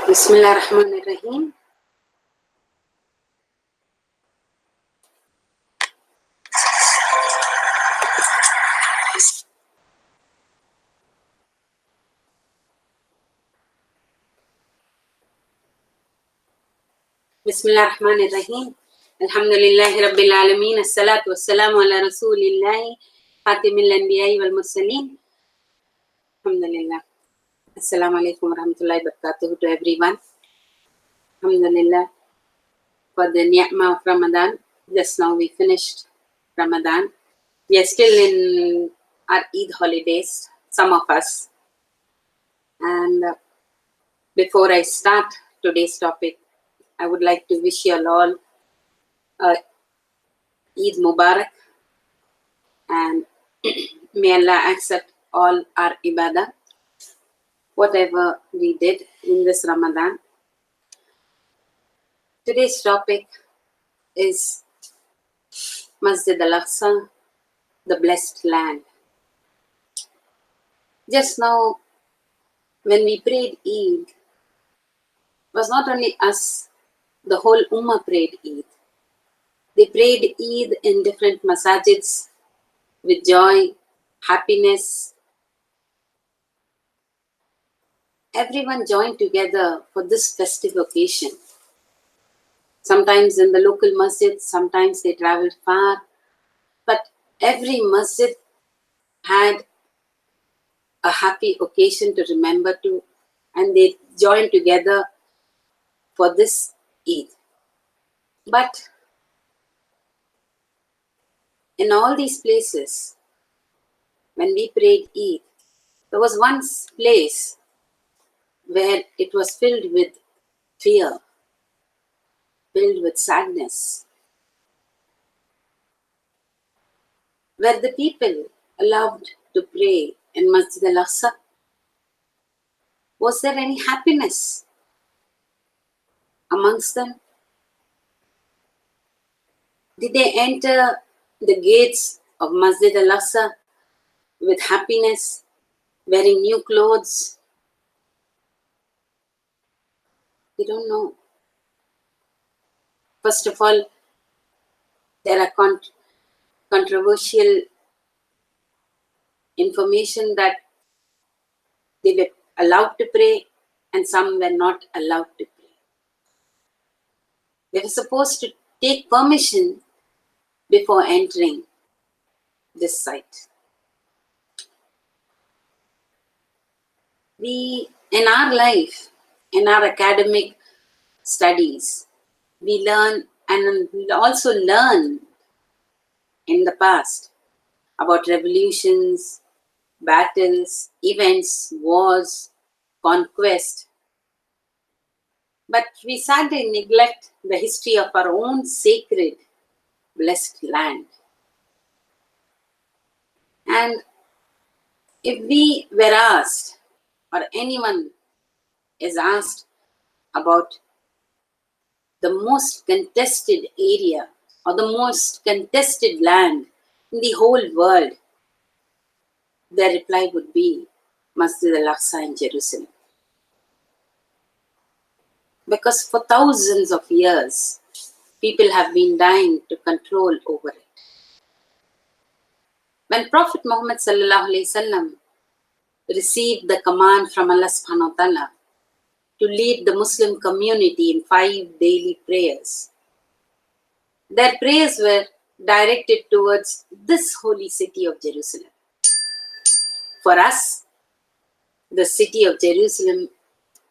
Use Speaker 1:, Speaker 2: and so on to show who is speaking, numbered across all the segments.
Speaker 1: Bismillah ar-Rahman ar-Rahim. Bismillah ar-Rahman ar-Rahim. Alhamdulillahi Rabbil Alameen. As-salatu was-salamu ala Rasulillahi Fatimid al-Anbiya'i wal-Mursaleen. Alhamdulillah. Assalamu alaikum wa rahmatullahi wa barakatuh to everyone. Alhamdulillah for the ni'mah of Ramadan. Just now we finished Ramadan. We are still in our Eid holidays, some of us. And before I start today's topic, I would like to wish you all Eid Mubarak, and may Allah accept all our ibadah, whatever we did in this Ramadan. Today's topic is Masjid Al Aqsa, the blessed land. Just now, when we prayed Eid, it was not only us, the whole Ummah prayed Eid. They prayed Eid in different masajids with joy, happiness. Everyone joined together for this festive occasion. Sometimes in the local masjid, sometimes they traveled far, but every masjid had a happy occasion to remember to, and they joined together for this Eid. But in all these places, when we prayed Eid, there was one place where it was filled with fear, filled with sadness, where the people allowed to pray in Masjid Al Aqsa. Was there any happiness amongst them? Did they enter the gates of Masjid Al Aqsa with happiness, wearing new clothes? We don't know. First of all, there are controversial information that they were allowed to pray and some were not allowed to pray. They were supposed to take permission before entering this site. We, in our life, in our academic studies, we learn and we also learn in the past about revolutions, battles, events, wars, conquest. But we sadly neglect the history of our own sacred, blessed land. And if we were asked, or anyone is asked about the most contested area or the most contested land in the whole world, their reply would be Masjid Al Aqsa in Jerusalem. Because for thousands of years, people have been dying to control over it. When Prophet Muhammad ﷺ received the command from Allah subhanahu wa ta'ala to lead the Muslim community in 5 daily prayers, their prayers were directed towards this holy city of Jerusalem. For us, the city of Jerusalem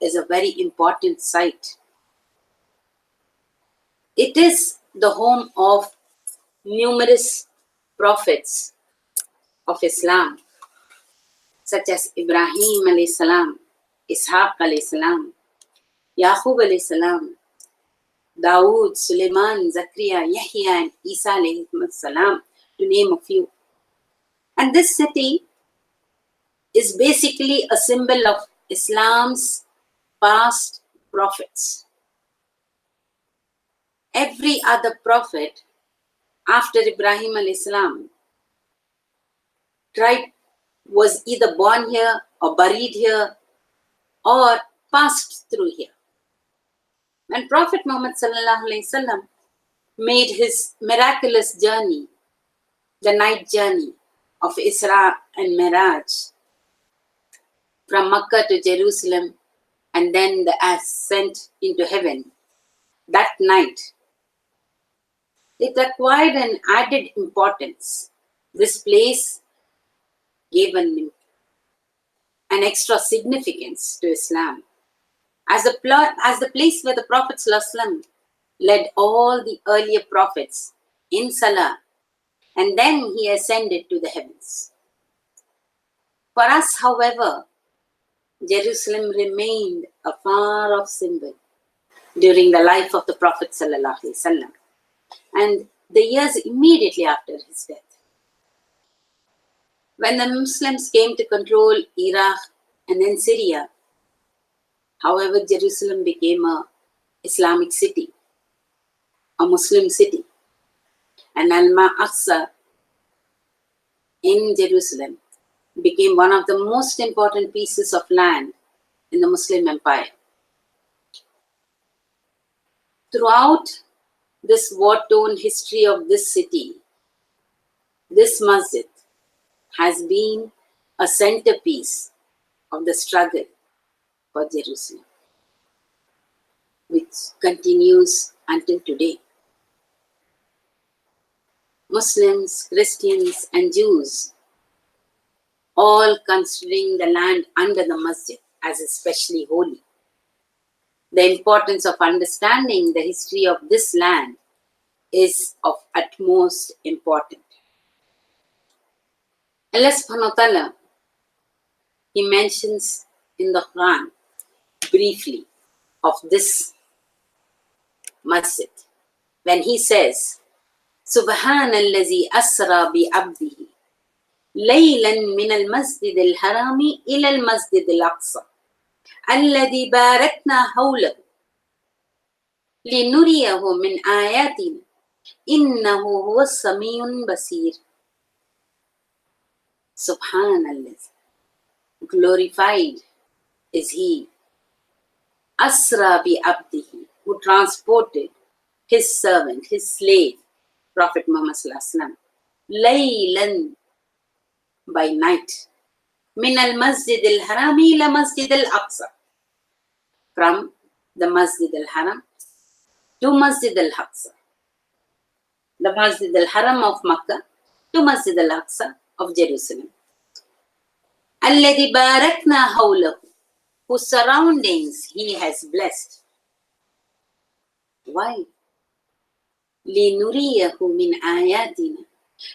Speaker 1: is a very important site. It is the home of numerous prophets of Islam, such as Ibrahim alayhi salam, Ishaq alayhi salam, Yaqub alayhi salam, Dawood, Suleiman, Zakaria, Yahya, and Isa alayhi salam, to name a few. And this city is basically a symbol of Islam's past prophets. Every other prophet after Ibrahim alayhi salam was either born here or buried here or passed through here. When Prophet Muhammad ﷺ made his miraculous journey, the night journey of Isra and Miraj from Makkah to Jerusalem and then the ascent into heaven, that night, it acquired an added importance. This place gave an extra significance to Islam as the place where the Prophet ﷺ led all the earlier prophets in Salah, and then he ascended to the heavens. For us, however, Jerusalem remained a far-off symbol during the life of the Prophet ﷺ and the years immediately after his death. When the Muslims came to control Iraq and then Syria, however, Jerusalem became an Islamic city, a Muslim city, and Al-Aqsa in Jerusalem became one of the most important pieces of land in the Muslim empire. Throughout this war-torn history of this city, this masjid has been a centerpiece of the struggle for Jerusalem, which continues until today. Muslims, Christians, and Jews all considering the land under the masjid as especially holy. The importance of understanding the history of this land is of utmost importance. Allah subhanahu wa ta'ala, He mentions in the Quran briefly of this masjid when He says, Subhanallazi asra bi abdihi laylan min al-masjid al-harami ila al-masjid al-aqsa alladhi barakna hawlahu linuriyahu min ayatina innahu huwa as-sami'un basir. Subhanallah, glorified is He, Asra bi abdihi, who transported His servant, His slave, Prophet Muhammad ﷺ, laylan, by night, min al-Masjid al-Harami ila Masjid al-Aqsa, from the Masjid al-Haram to Masjid al-Aqsa, the Masjid al-Haram of Makkah to Masjid al-Aqsa of Jerusalem. Alladhi barakna hawlahu, whose surroundings He has blessed. Why? Linuriyahu min ayatina,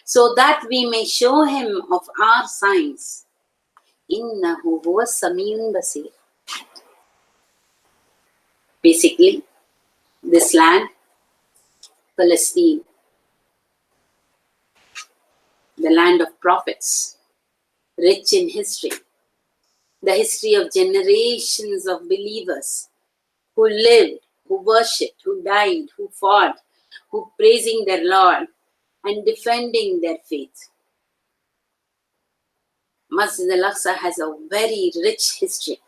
Speaker 1: so that we may show him of our signs. Innahu huwa as-sami'un basir. Basically, this land, Palestine, the land of prophets, rich in history, the history of generations of believers who lived, who worshipped, who died, who fought, who praising their Lord and defending their faith. Masjid Al-Aqsa has a very rich history.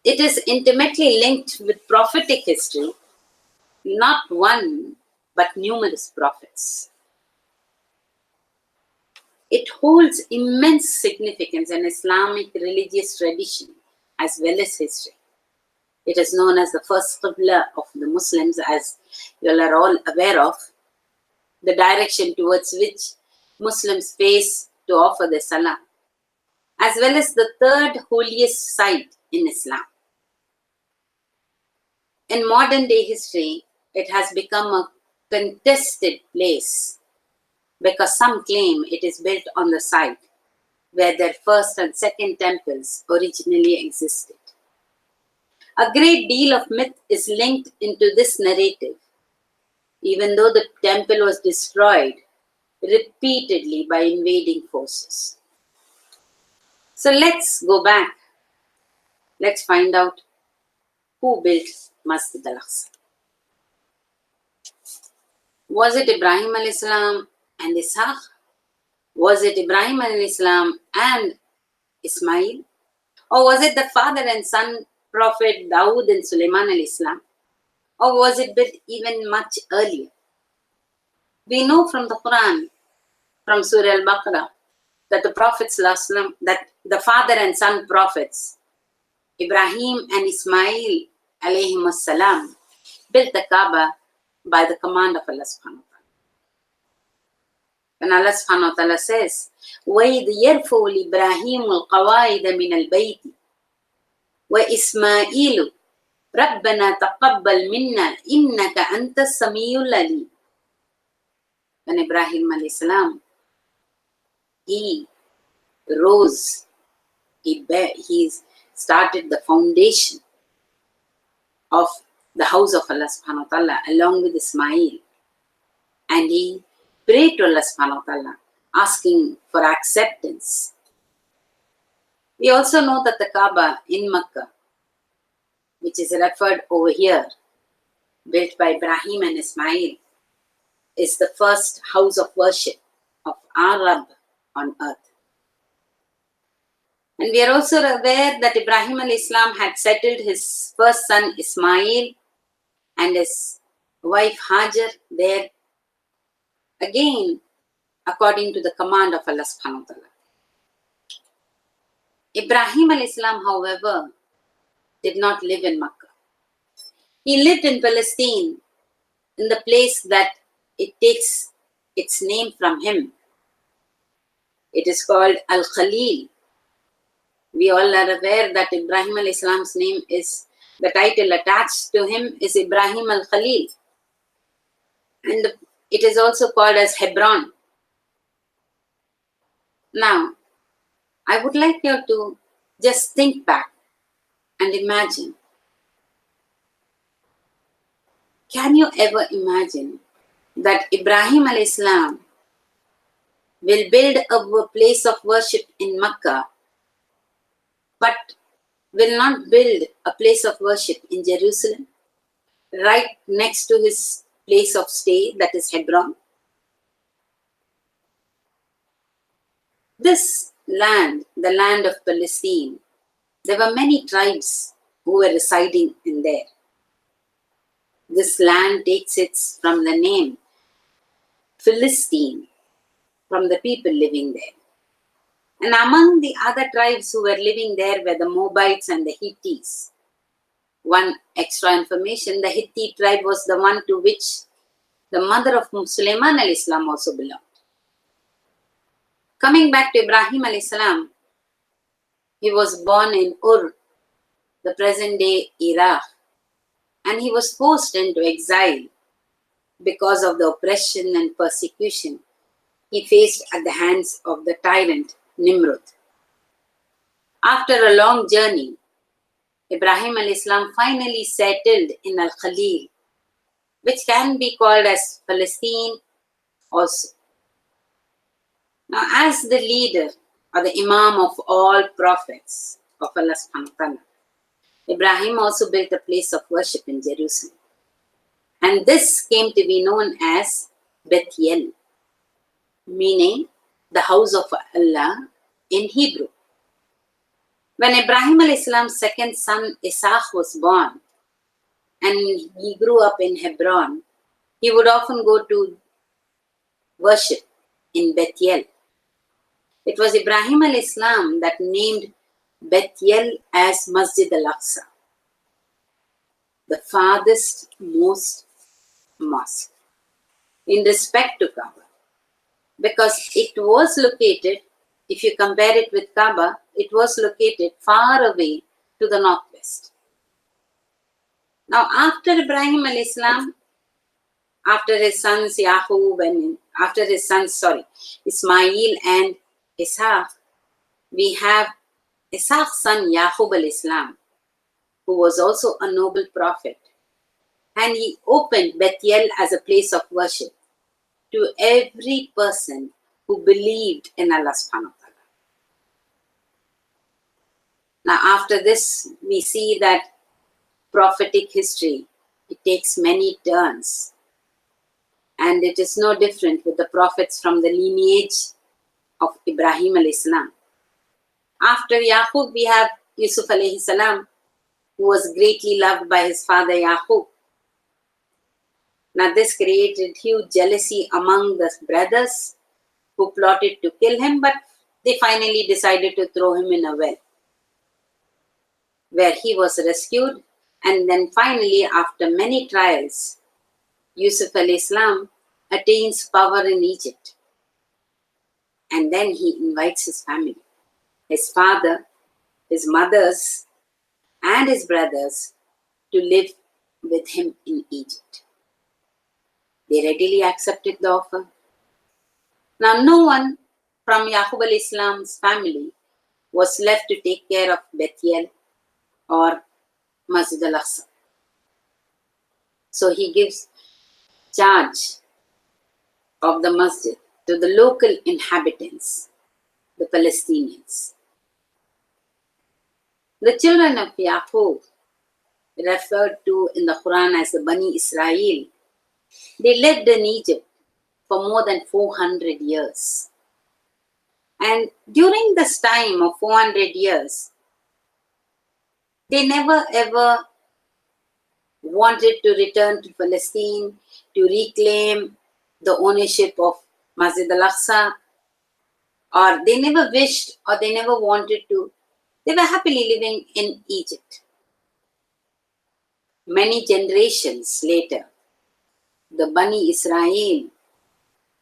Speaker 1: It is intimately linked with prophetic history, not one, but numerous prophets. It holds immense significance in Islamic religious tradition as well as history. It is known as the first Qibla of the Muslims, as you all are all aware of, the direction towards which Muslims face to offer their salah, as well as the third holiest site in Islam. In modern day history, it has become a contested place because some claim it is built on the site where their first and second temples originally existed. A great deal of myth is linked into this narrative, even though the temple was destroyed repeatedly by invading forces. So let's go back. Let's find out who built Masjid Al Aqsa. Was it Ibrahim alayhi salam and Ishaq? Was it Ibrahim alayhi salam and Ismail? Or was it the father and son Prophet Dawood and Suleiman al-Islam? Or was it built even much earlier? We know from the Quran, from Surah Al-Baqarah, that the Prophets, that the father and son prophets, Ibrahim and Ismail alayhim as-salam, built the Kaaba by the command of Allah subhanahu wa ta'ala. When Allah subhanahu wa ta'ala says, وَإِذْ يَرْفَعُ إِبْرَاهِيمُ الْقَوَاعِدَ مِنَ الْبَيْتِ وَإِسْمَاعِيلُ رَبَّنَا تَقَبَّلْ مِنَّا إِنَّكَ أَنْتَ السَّمِيعُ الْعَلِيمُ. When Ibrahim alayhi salam, he rose, he started the foundation of the house of Allah subhanahu wa ta'ala along with Ismail, and he prayed to Allah subhanahu wa ta'ala asking for acceptance. We also know that the Kaaba in Makkah, which is referred over here, built by Ibrahim and Ismail, is the first house of worship of our Rabb on earth. And we are also aware that Ibrahim al-Islam had settled his first son Ismail and his wife Hajar there, again according to the command of Allah subhanahu wa ta'ala. Ibrahim al-Islam, however, did not live in Makkah. He lived in Palestine, in the place that it takes its name from him. It is called Al-Khalil. We all are aware that Ibrahim al-Islam's name is, the title attached to him is Ibrahim al-Khalil. And it is also called as Hebron. Now, I would like you to just think back and imagine. Can you ever imagine that Ibrahim al-Islam will build a place of worship in Makkah, but will not build a place of worship in Jerusalem, right next to his place of stay, that is Hebron? This land, the land of Palestine, there were many tribes who were residing in there. This land takes its from the name Philistine, from the people living there. And among the other tribes who were living there were the Moabites and the Hittites. One extra information, the Hittite tribe was the one to which the mother of Suleiman al-Islam also belonged. Coming back to Ibrahim al-Islam, he was born in Ur, the present-day Iraq, and he was forced into exile because of the oppression and persecution he faced at the hands of the tyrant Nimrod. After a long journey, Ibrahim al-Islam finally settled in Al-Khalil, which can be called as Palestine also. Now, as the leader or the Imam of all prophets of Allah subhanahu wa ta'ala, Ibrahim also built a place of worship in Jerusalem. And this came to be known as Bethel, meaning the house of Allah in Hebrew. When Ibrahim al-Islam's second son Isaac was born and he grew up in Hebron, he would often go to worship in Bethel. It was Ibrahim al-Islam that named Bethel as Masjid Al Aqsa, the farthest most mosque, in respect to Kaaba, because it was located, if you compare it with Kaaba, it was located far away to the northwest. Now, after Ibrahim al-Islam, after his sons Ismail and Ishaq, we have Ishaq's son Yaqub al-Islam, who was also a noble prophet, and he opened Bethel as a place of worship to every person who believed in Allah subhanahu wa ta'ala. Now, after this, we see that prophetic history, it takes many turns, and it is no different with the prophets from the lineage of Ibrahim al-Islam. After Yaqub, we have Yusuf alayhi salam, who was greatly loved by his father Yaqub. Now this created huge jealousy among the brothers who plotted to kill him, but they finally decided to throw him in a well, where he was rescued. And then finally, after many trials, Yusuf al-Islam attains power in Egypt. And then he invites his family, his father, his mothers, and his brothers to live with him in Egypt. They readily accepted the offer. Now, no one from Yaqub al-Islam's family was left to take care of Bethel or Masjid Al Aqsa. So he gives charge of the masjid to the local inhabitants, the Palestinians. The children of Yaqub, referred to in the Quran as the Bani Israel, they lived in Egypt for more than 400 years. And during this time of 400 years, they never ever wanted to return to Palestine to reclaim the ownership of Masjid Al Aqsa, or they never wished or they never wanted to. They were happily living in Egypt. Many generations later, the Bani Israel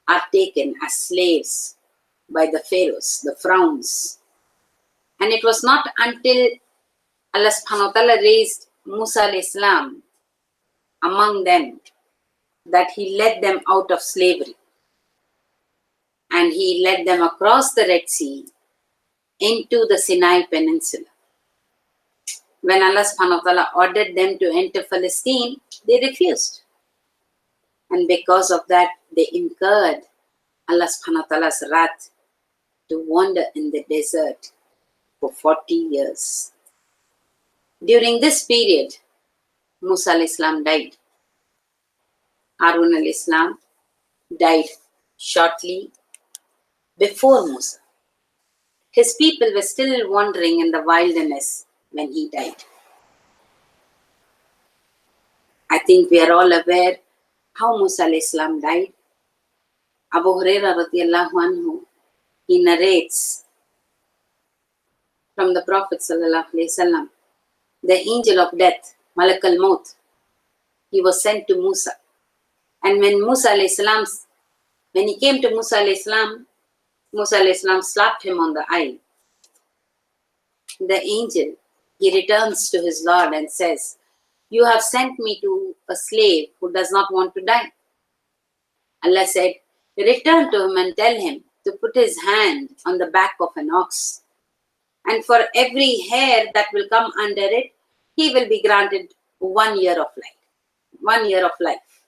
Speaker 1: are taken as slaves by the pharaohs, the pharaohs. And it was not until Allah subhanahu wa ta'ala raised Musa al-Islam among them that he led them out of slavery. And he led them across the Red Sea into the Sinai Peninsula. When Allah subhanahu wa ta'ala ordered them to enter Palestine, they refused. And because of that, they incurred Allah subhanahu wa ta'ala's wrath to wander in the desert for 40 years. During this period, Musa al-Islam died. Harun al-Islam died shortly before Musa. His people were still wandering in the wilderness when he died. I think we are all aware how Musa al-Islam died. Abu Hurairah radiallahu anhu, he narrates from the Prophet sallallahu alaihi wasallam, the angel of death, Malak al-Maut, he was sent to Musa. And when he came to Musa al-Islam slapped him on the eye. The angel, he returns to his Lord and says, "You have sent me to a slave who does not want to die." Allah said, "Return to him and tell him to put his hand on the back of an ox. And for every hair that will come under it, he will be granted 1 year of life." 1 year of life.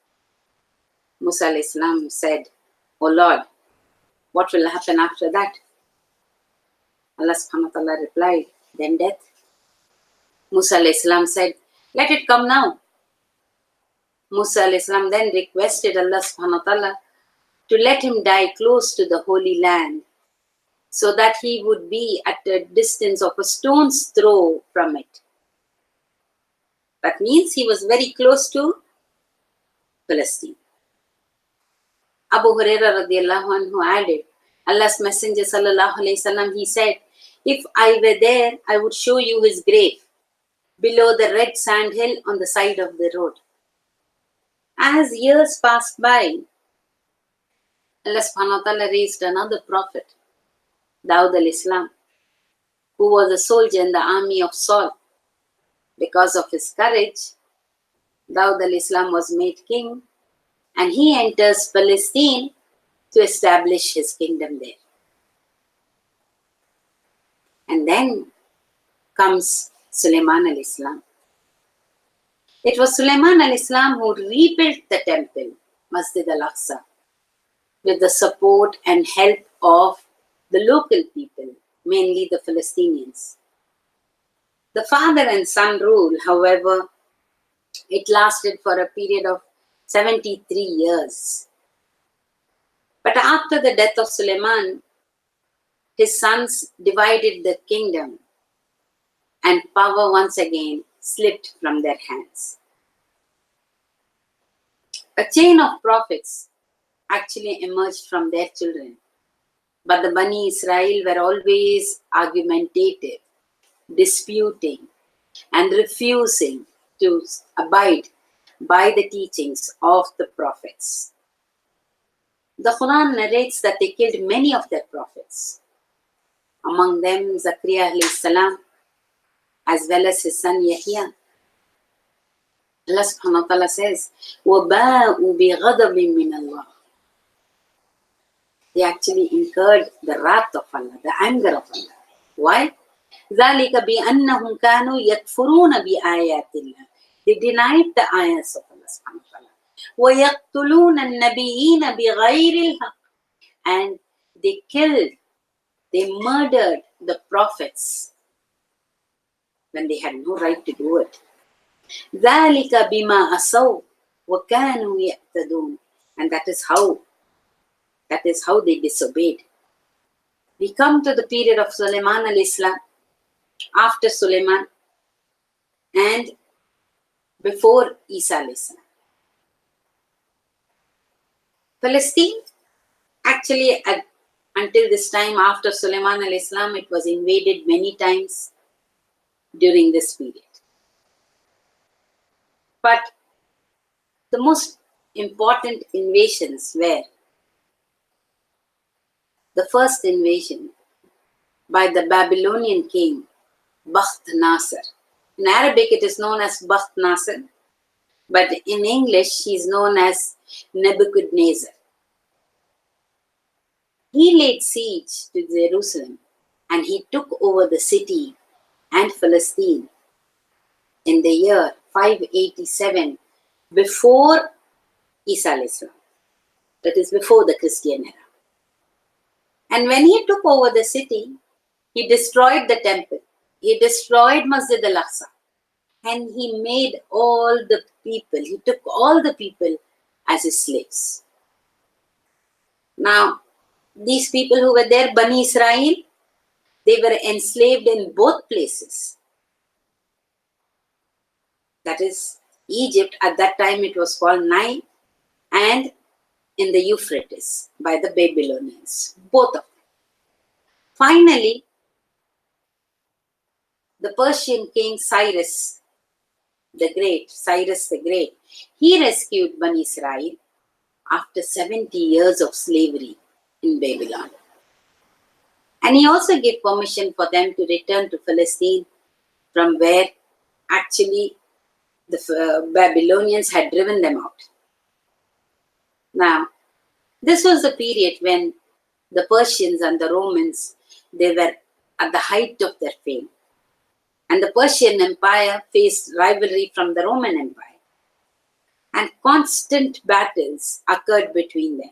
Speaker 1: Musa al-Islam said, "Oh Lord, what will happen after that?" Allah subhanahu wa ta'ala replied, "Then death." Musa al-Islam said, "Let it come now." Musa al-Islam then requested Allah subhanahu wa ta'ala to let him die close to the Holy Land so that he would be at a distance of a stone's throw from it. That means he was very close to Palestine. Abu Hurairah radiallahu anhu added, Allah's Messenger sallallahu alayhi wasallam, he said, "If I were there, I would show you his grave below the red sand hill on the side of the road." As years passed by, Allah subhanahu wa ta'ala raised another prophet, Dawood al-Islam, who was a soldier in the army of Saul. Because of his courage, Dawood al-Islam was made king, and he enters Palestine to establish his kingdom there. And then comes Suleiman al-Islam. It was Suleiman al-Islam who rebuilt the temple, Masjid Al Aqsa, with the support and help of the local people, mainly the Palestinians. The father and son rule, however, it lasted for a period of 73 years. But after the death of Suleiman, his sons divided the kingdom, and power once again slipped from their hands. A chain of prophets actually emerged from their children. But the Bani Israel were always argumentative, disputing, and refusing to abide by the teachings of the prophets. The Quran narrates that they killed many of their prophets, among them Zakaria alayhi salam, as well as his son Yahya. Allah subhanahu wa ta'ala says, وَبَاءُوا بِغَضَبٍ مِّنَ اللَّهِ. They actually incurred the wrath of Allah, the anger of Allah. Why? ذَلِكَ بِأَنَّهُمْ كَانُوا يَكْفُرُونَ بِآيَاتِ اللَّهِ. They denied the ayahs of Allah subhanahu wa ta'ala. وَيَقْتُلُونَ النَّبِيِّينَ بِغَيْرِ الْحَقِّ. And they killed, they murdered the prophets when they had no right to do it. ذَلِكَ بِمَا أَسَوْا وَكَانُوا يَعْتَدُونَ. And that is how they disobeyed. We come to the period of Suleiman al-Islam, after Suleiman and before Isa al-Islam. Palestine, actually until this time after Suleiman al-Islam, it was invaded many times during this period. But the most important invasions were the first invasion by the Babylonian king, Bakht Nasser. In Arabic, it is known as Bakht Nasser, but in English, he is known as Nebuchadnezzar. He laid siege to Jerusalem and he took over the city and Palestine in the year 587 before Isa al-Islam. That is before the Christian era. And when he took over the city, he destroyed the temple. He destroyed Masjid Al Aqsa. And he made all the people, he took all the people as his slaves. Now, these people who were there, Bani Israel, they were enslaved in both places. That is Egypt, at that time it was called Nile, and in the Euphrates by the Babylonians, both of them. Finally, the Persian king Cyrus the Great, he rescued Bani Israel after 70 years of slavery in Babylon. And he also gave permission for them to return to Palestine from where actually the Babylonians had driven them out. Now, this was the period when the Persians and the Romans, they were at the height of their fame. And the Persian Empire faced rivalry from the Roman Empire. And constant battles occurred between them.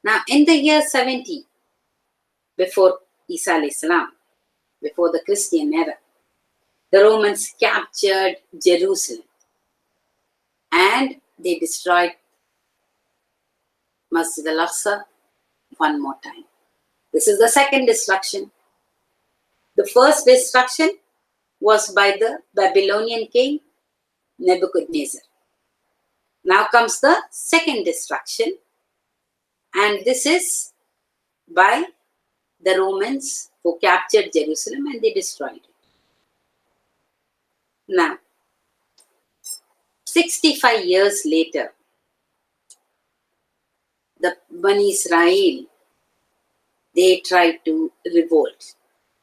Speaker 1: Now, in the year 70, before Isa al-Islam, before the Christian era, the Romans captured Jerusalem and they destroyed Masjid Al Aqsa one more time. This is the second destruction. The first destruction was by the Babylonian king Nebuchadnezzar. Now comes the second destruction, and this is by the Romans who captured Jerusalem and they destroyed it. Now, 65 years later, the Bani Israel, they tried to revolt.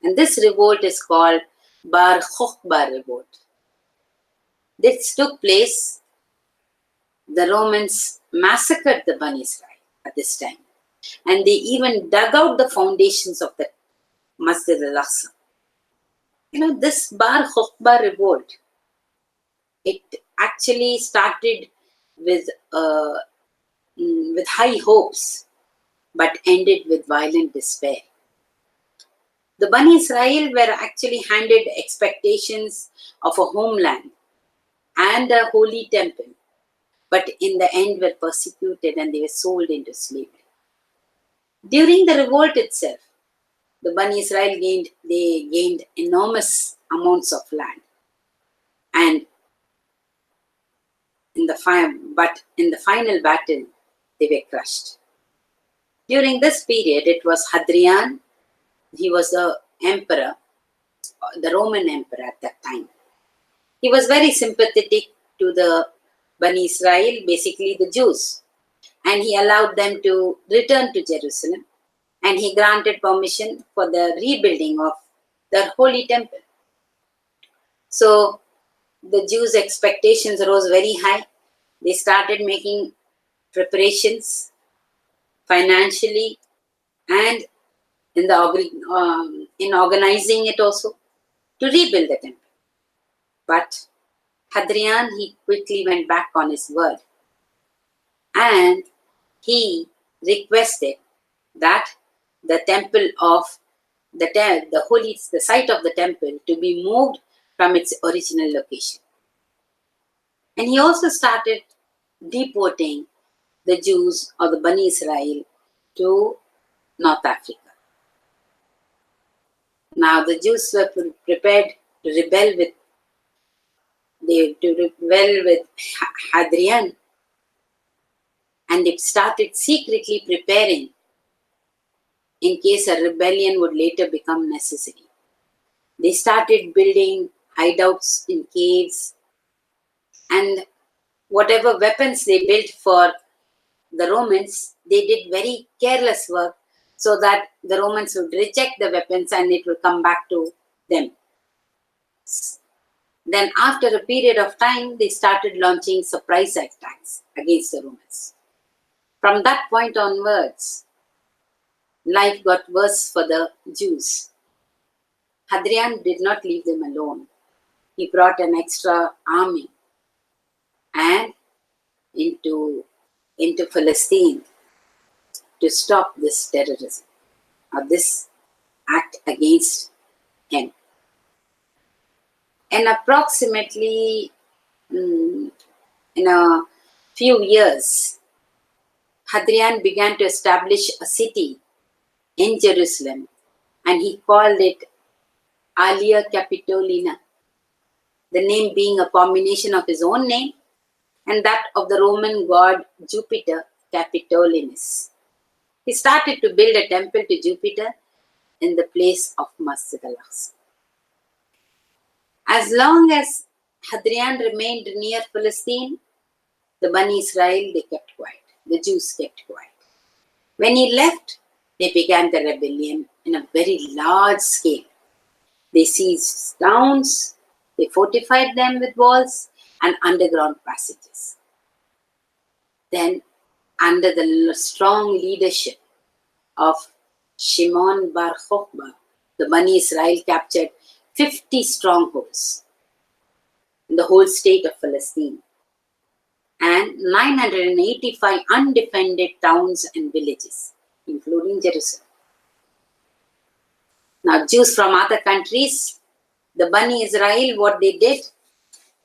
Speaker 1: And this revolt is called Bar Kokhba revolt. This took place, the Romans massacred the Bani Israel at this time. And they even dug out the foundations of the Masjid Al Aqsa. You know, this Bar Kokhba revolt, it actually started with high hopes, but ended with violent despair. The Bani Israel were actually handed expectations of a homeland and a holy temple, but in the end were persecuted and they were sold into slavery. During the revolt itself, the Bani Israel gained enormous amounts of land. And in the final battle, they were crushed. During this period, it was Hadrian. He was the emperor, the Roman emperor at that time. He was very sympathetic to the Bani Israel, basically the Jews, and he allowed them to return to Jerusalem, and he granted permission for the rebuilding of the Holy Temple. So the Jews' expectations rose very high. They started making preparations financially and in organizing it also to rebuild the temple. But Hadrian, he quickly went back on his word, and he requested that the temple of the site of the temple to be moved from its original location. And he also started deporting the Jews or the Bani Israel to North Africa. Now the Jews were prepared to rebel with Hadrian, and they started secretly preparing in case a rebellion would later become necessary. They started building hideouts in caves, and whatever weapons they built for the Romans, they did very careless work so that the Romans would reject the weapons and it would come back to them. Then after a period of time, they started launching surprise attacks against the Romans. From that point onwards, life got worse for the Jews. Hadrian did not leave them alone. He brought an extra army and into Palestine to stop this terrorism or this act against him. And approximately in a few years, Hadrian began to establish a city in Jerusalem, and he called it Alia Capitolina, the name being a combination of his own name and that of the Roman god Jupiter Capitolinus. He started to build a temple to Jupiter in the place of Masjid Al Aqsa. As long as Hadrian remained near Palestine, the Bani Israel, they kept quiet. The Jews kept quiet. When he left, they began the rebellion in a very large scale. They seized towns, they fortified them with walls and underground passages. Then, under the strong leadership of Shimon bar Chokhmah, the Bani Israel captured 50 strongholds in the whole state of Palestine and 985 undefended towns and villages, including Jerusalem. Now, Jews from other countries, the Bani Israel, what they did,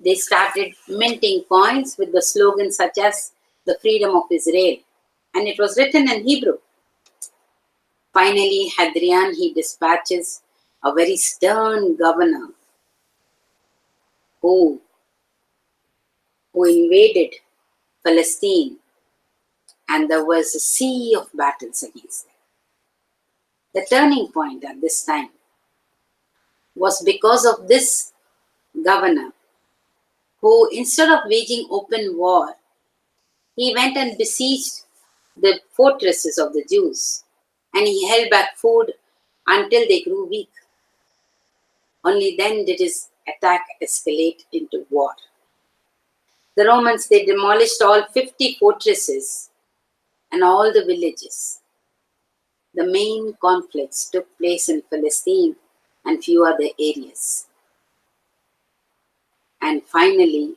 Speaker 1: they started minting coins with the slogans such as the freedom of Israel, and it was written in Hebrew. Finally, Hadrian, he dispatches a very stern governor who invaded Palestine, and there was a sea of battles against them. The turning point at this time was because of this governor who, instead of waging open war, he went and besieged the fortresses of the Jews, and he held back food until they grew weak. Only then did his attack escalate into war. The Romans, they demolished all 50 fortresses and all the villages. The main conflicts took place in Palestine and few other areas. And finally,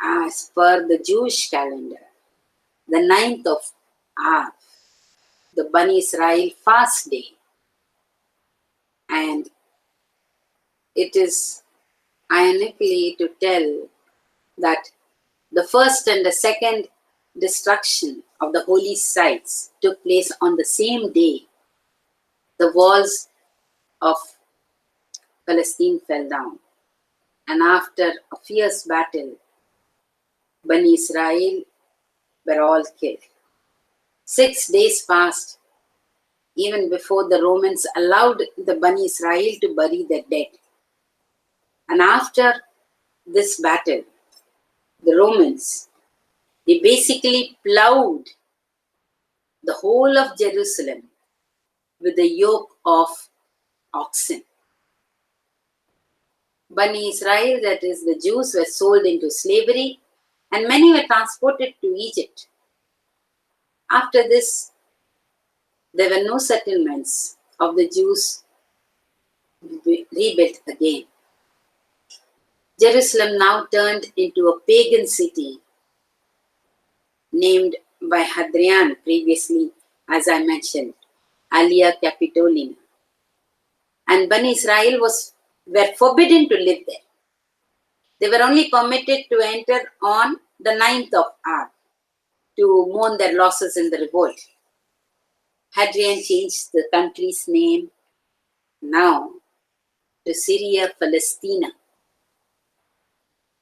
Speaker 1: as per the Jewish calendar, the 9th of Av, the Bani Israel fast day, and it is ironically to tell that the first and the second destruction of the holy sites took place on the same day. The walls of Palestine fell down. And after a fierce battle, Bani Israel were all killed. 6 days passed even before the Romans allowed the Bani Israel to bury their dead. And after this battle, the Romans, they basically plowed the whole of Jerusalem with a yoke of oxen. Bani Israel, that is the Jews, were sold into slavery and many were transported to Egypt. After this, there were no settlements of the Jews rebuilt again. Jerusalem now turned into a pagan city named by Hadrian previously, as I mentioned, Alia Capitolina. And Bani Israel were forbidden to live there. They were only permitted to enter on the 9th of Ab to mourn their losses in the revolt. Hadrian changed the country's name now to Syria Palestina.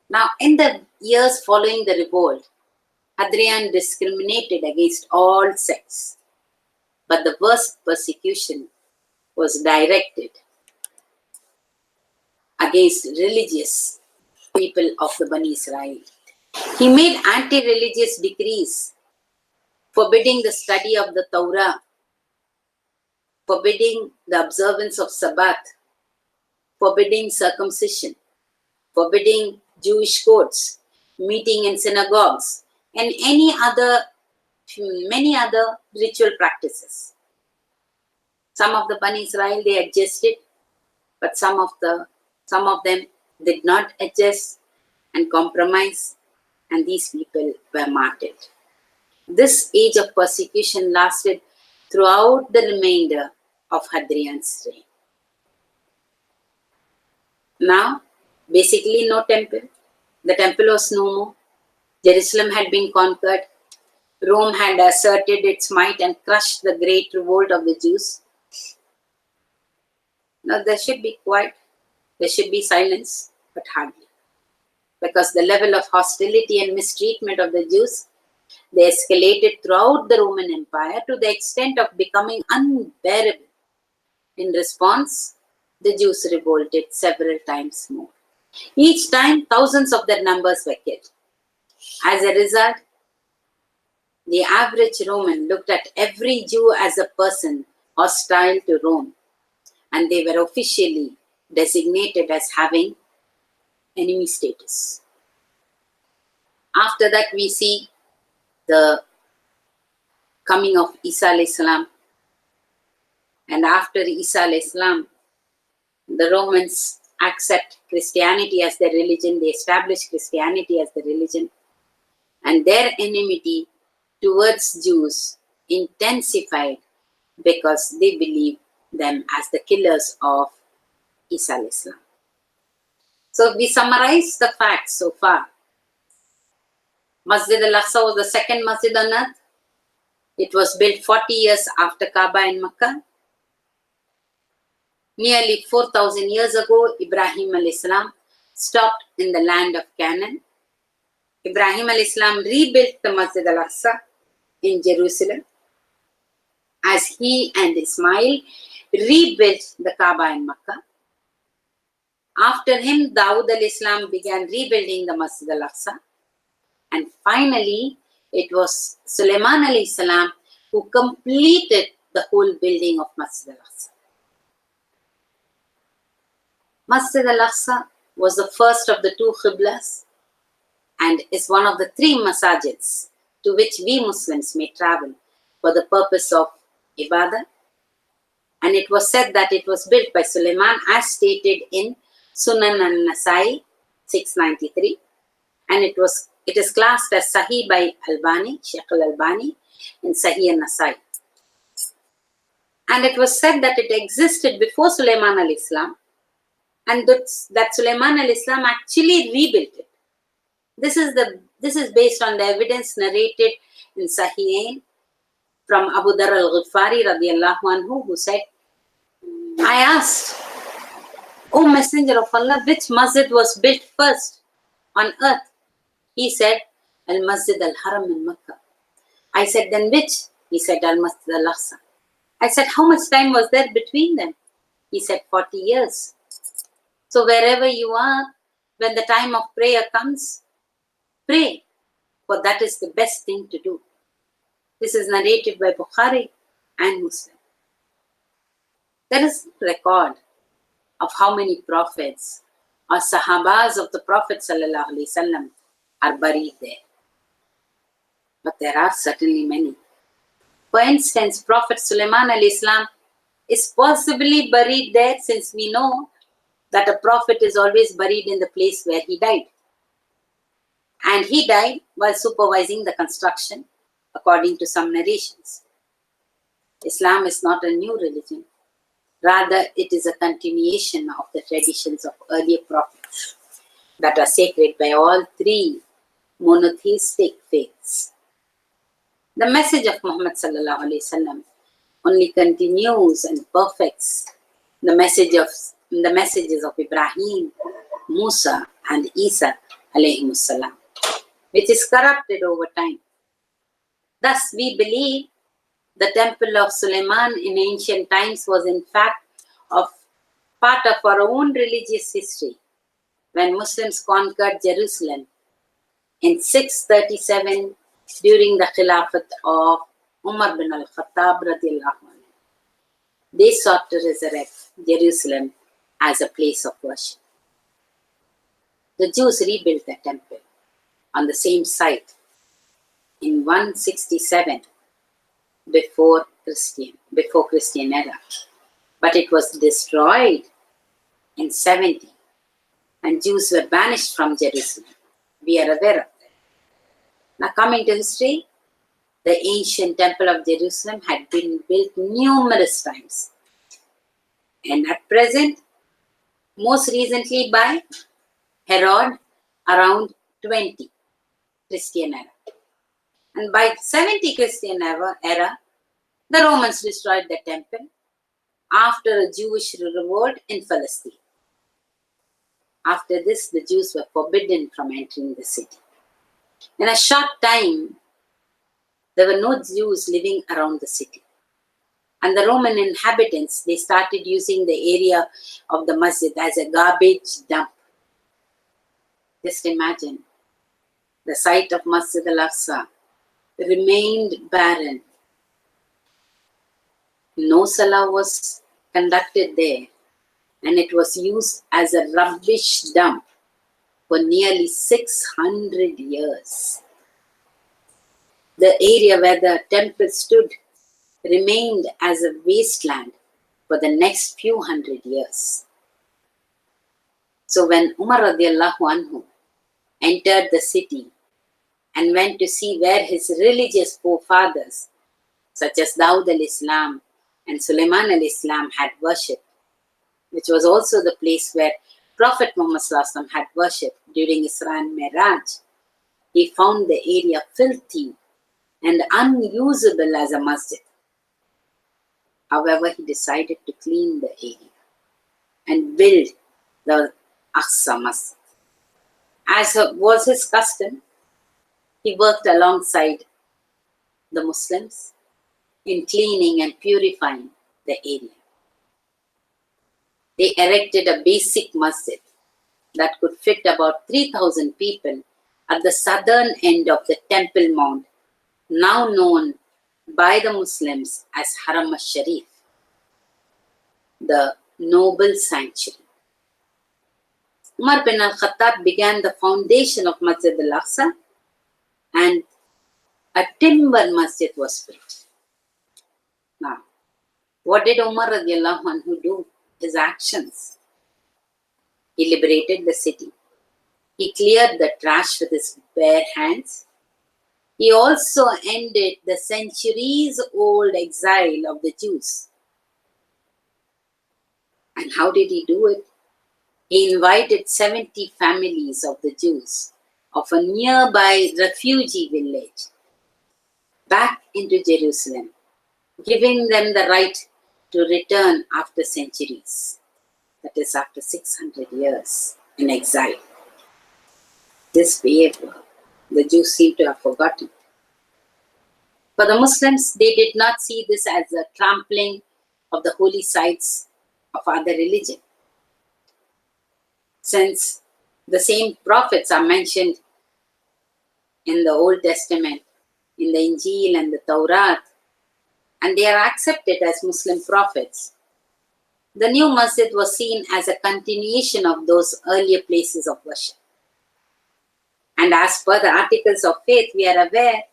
Speaker 1: Now, in the years following the revolt, Hadrian discriminated against all sects, but the worst persecution was directed against religious people of the Bani Israel. He made anti-religious decrees forbidding the study of the Torah, forbidding the observance of Sabbath, forbidding circumcision, forbidding Jewish courts, meeting in synagogues, and many other ritual practices. Some of the Bani Israel, they adjusted, but some of them did not adjust and compromise, and these people were martyred. This age of persecution lasted throughout the remainder of Hadrian's reign. Now, basically no temple. The temple was no more. Jerusalem had been conquered. Rome had asserted its might and crushed the great revolt of the Jews. Now there should be quiet. There should be silence, but hardly. Because the level of hostility and mistreatment of the Jews, they escalated throughout the Roman Empire to the extent of becoming unbearable. In response, the Jews revolted several times more. Each time, thousands of their numbers were killed. As a result, the average Roman looked at every Jew as a person hostile to Rome, and they were officially designated as having enemy status. After that, we see the coming of Isa alayhi salam. And after Isa alayhi salam, the Romans accept Christianity as their religion. They establish Christianity as the religion. And their enmity towards Jews intensified because they believed them as the killers of Isa alayhi salam. So if we summarize the facts so far, Masjid Al Aqsa was the second masjid on earth. It was built 40 years after Kaaba in Makkah. Nearly 4,000 years ago, Ibrahim alayhi salam stopped in the land of Canaan. Ibrahim alayhi salam rebuilt the Masjid Al Aqsa in Jerusalem as he and Ismail rebuilt the Kaaba in Makkah. After him, Dawood alayhi salam began rebuilding the Masjid Al Aqsa. And finally, it was Suleiman alayhi salam who completed the whole building of Masjid Al Aqsa. Masjid Al Aqsa was the first of the two Qiblas and is one of the three masajids to which we Muslims may travel for the purpose of ibadah. And it was said that it was built by Suleiman as stated in Sunan al-Nasai 693, and it is classed as Sahih by Albani, Sheikh al-Albani in Sahih al-Nasai. And it was said that it existed before Suleiman alayhi salam, and that Suleiman alayhi salam actually rebuilt it. This is based on the evidence narrated in Sahihain from Abu Dharr al-Ghifari radiyallahu anhu, who said, I asked, O Messenger of Allah, which masjid was built first on earth? He said, Al-Masjid Al-Haram in Mecca. I said, then which? He said, Al-Masjid Al Aqsa. I said, how much time was there between them? He said, 40 years. So wherever you are, when the time of prayer comes, pray, for that is the best thing to do. This is narrated by Bukhari and Muslim. There is a record of how many prophets or Sahabas of the Prophet ﷺ are buried there. But there are certainly many. For instance, Prophet Suleiman al-Islam is possibly buried there, since we know that a prophet is always buried in the place where he died. And he died while supervising the construction, according to some narrations. Islam is not a new religion. Rather, it is a continuation of the traditions of earlier prophets that are sacred by all three monotheistic faiths. The message of Muhammad ﷺ only continues and perfects the messages of Ibrahim, Musa, and Isa alayhimus salam, which is corrupted over time. Thus, we believe the temple of Suleiman in ancient times was in fact part of our own religious history when Muslims conquered Jerusalem in 637 during the Khilafat of Omar bin al-Khattab radiallahu anhu. They sought to resurrect Jerusalem as a place of worship. The Jews rebuilt the temple on the same site in 167 before Christian era, but it was destroyed in 70 and Jews were banished from Jerusalem. We are aware of that. Now, coming to history, the ancient temple of Jerusalem had been built numerous times, and at present, most recently by Herod around 20 Christian era. And by 70 Christian era, the Romans destroyed the temple after a Jewish revolt in Palestine. After this, the Jews were forbidden from entering the city. In a short time, there were no Jews living around the city. And the Roman inhabitants, they started using the area of the masjid as a garbage dump. Just imagine, the site of Masjid Al Aqsa remained barren. No salah was conducted there, and it was used as a rubbish dump for nearly 600 years. The area where the temple stood remained as a wasteland for the next few hundred years. So when Umar radiallahu anhu entered the city and went to see where his religious forefathers, such as Dawood al-Islam and Suleiman al-Islam, had worshipped, which was also the place where Prophet Muhammad ﷺ had worshipped during Isra and Miraj, he found the area filthy and unusable as a masjid. However, he decided to clean the area and build the Aqsa Masjid. As was his custom, he worked alongside the Muslims in cleaning and purifying the area. They erected a basic masjid that could fit about 3,000 people at the southern end of the Temple Mount, now known by the Muslims as Haram al-Sharif, the noble sanctuary. Umar bin al-Khattab began the foundation of Masjid Al Aqsa, and a timber masjid was built. Now, what did Umar radiallahu anhu do? His actions. He liberated the city. He cleared the trash with his bare hands. He also ended the centuries-old exile of the Jews. And how did he do it? He invited 70 families of the Jews of a nearby refugee village back into Jerusalem, giving them the right to return after centuries. that is after 600 years in exile. This behavior, the Jews seem to have forgotten. For the Muslims, they did not see this as a trampling of the holy sites of other religion. Since the same prophets are mentioned in the Old Testament, in the Injil and the Torah, and they are accepted as Muslim prophets, the new masjid was seen as a continuation of those earlier places of worship. And as per the articles of faith, we are aware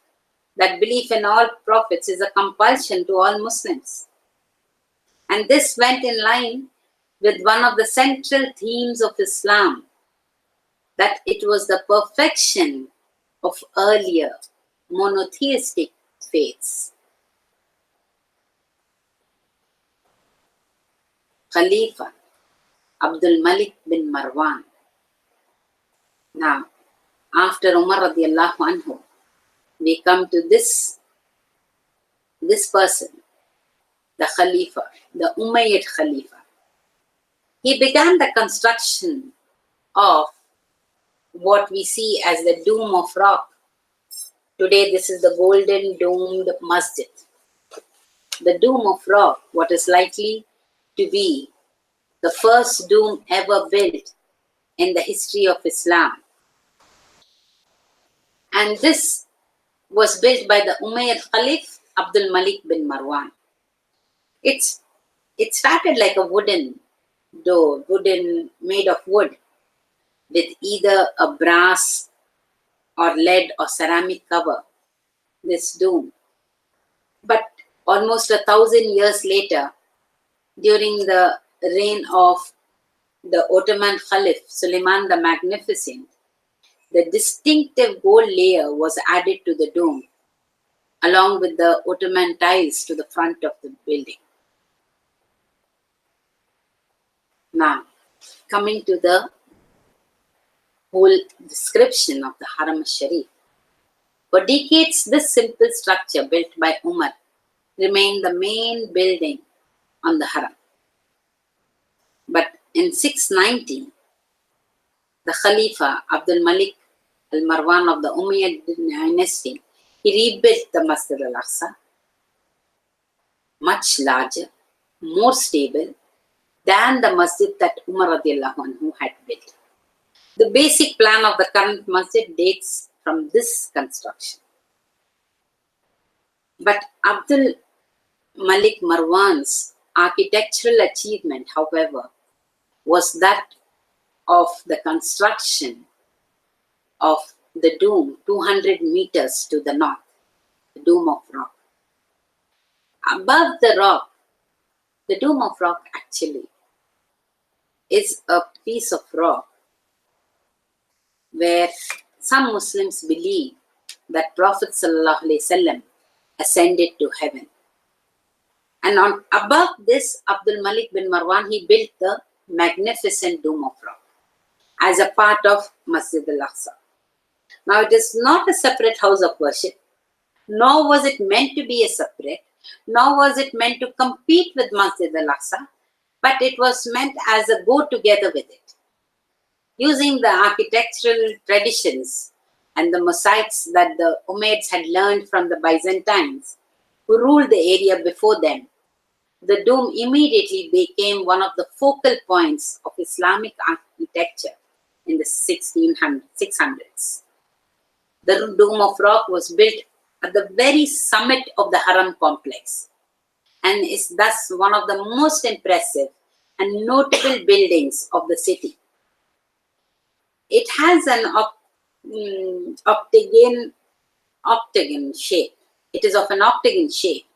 Speaker 1: that belief in all prophets is a compulsion to all Muslims. And this went in line with one of the central themes of Islam, that it was the perfection of earlier monotheistic faiths. Khalifa Abdul Malik bin Marwan. Now, after Umar radiallahu anhu, we come to this person, the Khalifa, the Umayyad Khalifa. He began the construction of what we see as the Dome of Rock. Today, this is the golden domed masjid. The Dome of Rock, what is likely to be the first dome ever built in the history of Islam. And this was built by the Umayyad Khalif Abdul Malik bin Marwan. It started like a wooden door, made of wood, with either a brass or lead or ceramic cover, this dome. But almost 1,000 years later, during the reign of the Ottoman Caliph Suleiman the Magnificent, the distinctive gold layer was added to the dome, along with the Ottoman tiles to the front of the building. Now, coming to the whole description of the Haram al-Sharif. For decades, this simple structure built by Umar remained the main building on the Haram. But in 690, the Khalifa Abdul Malik al-Marwan of the Umayyad dynasty, he rebuilt the Masjid Al Aqsa, much larger, more stable than the masjid that Umar radiallahu anhu had built. The basic plan of the current masjid dates from this construction. But Abdul Malik Marwan's architectural achievement, however, was that of the construction of the dome 200 meters to the north, the Dome of Rock. Above the rock, the Dome of Rock actually is a piece of rock where some Muslims believe that Prophet ﷺ ascended to heaven. And on above this, Abdul Malik bin Marwan, he built the magnificent Dome of Rock as a part of Masjid Al Aqsa. Now, it is not a separate house of worship, nor was it meant to be a separate, nor was it meant to compete with Masjid Al Aqsa, but it was meant as a go together with it. Using the architectural traditions and the mosaics that the Umayyads had learned from the Byzantines, who ruled the area before them, the dome immediately became one of the focal points of Islamic architecture in the 600s. The Dome of Rock was built at the very summit of the Haram complex and is thus one of the most impressive and notable buildings of the city. It has an octagon shape. It is of an octagon shape,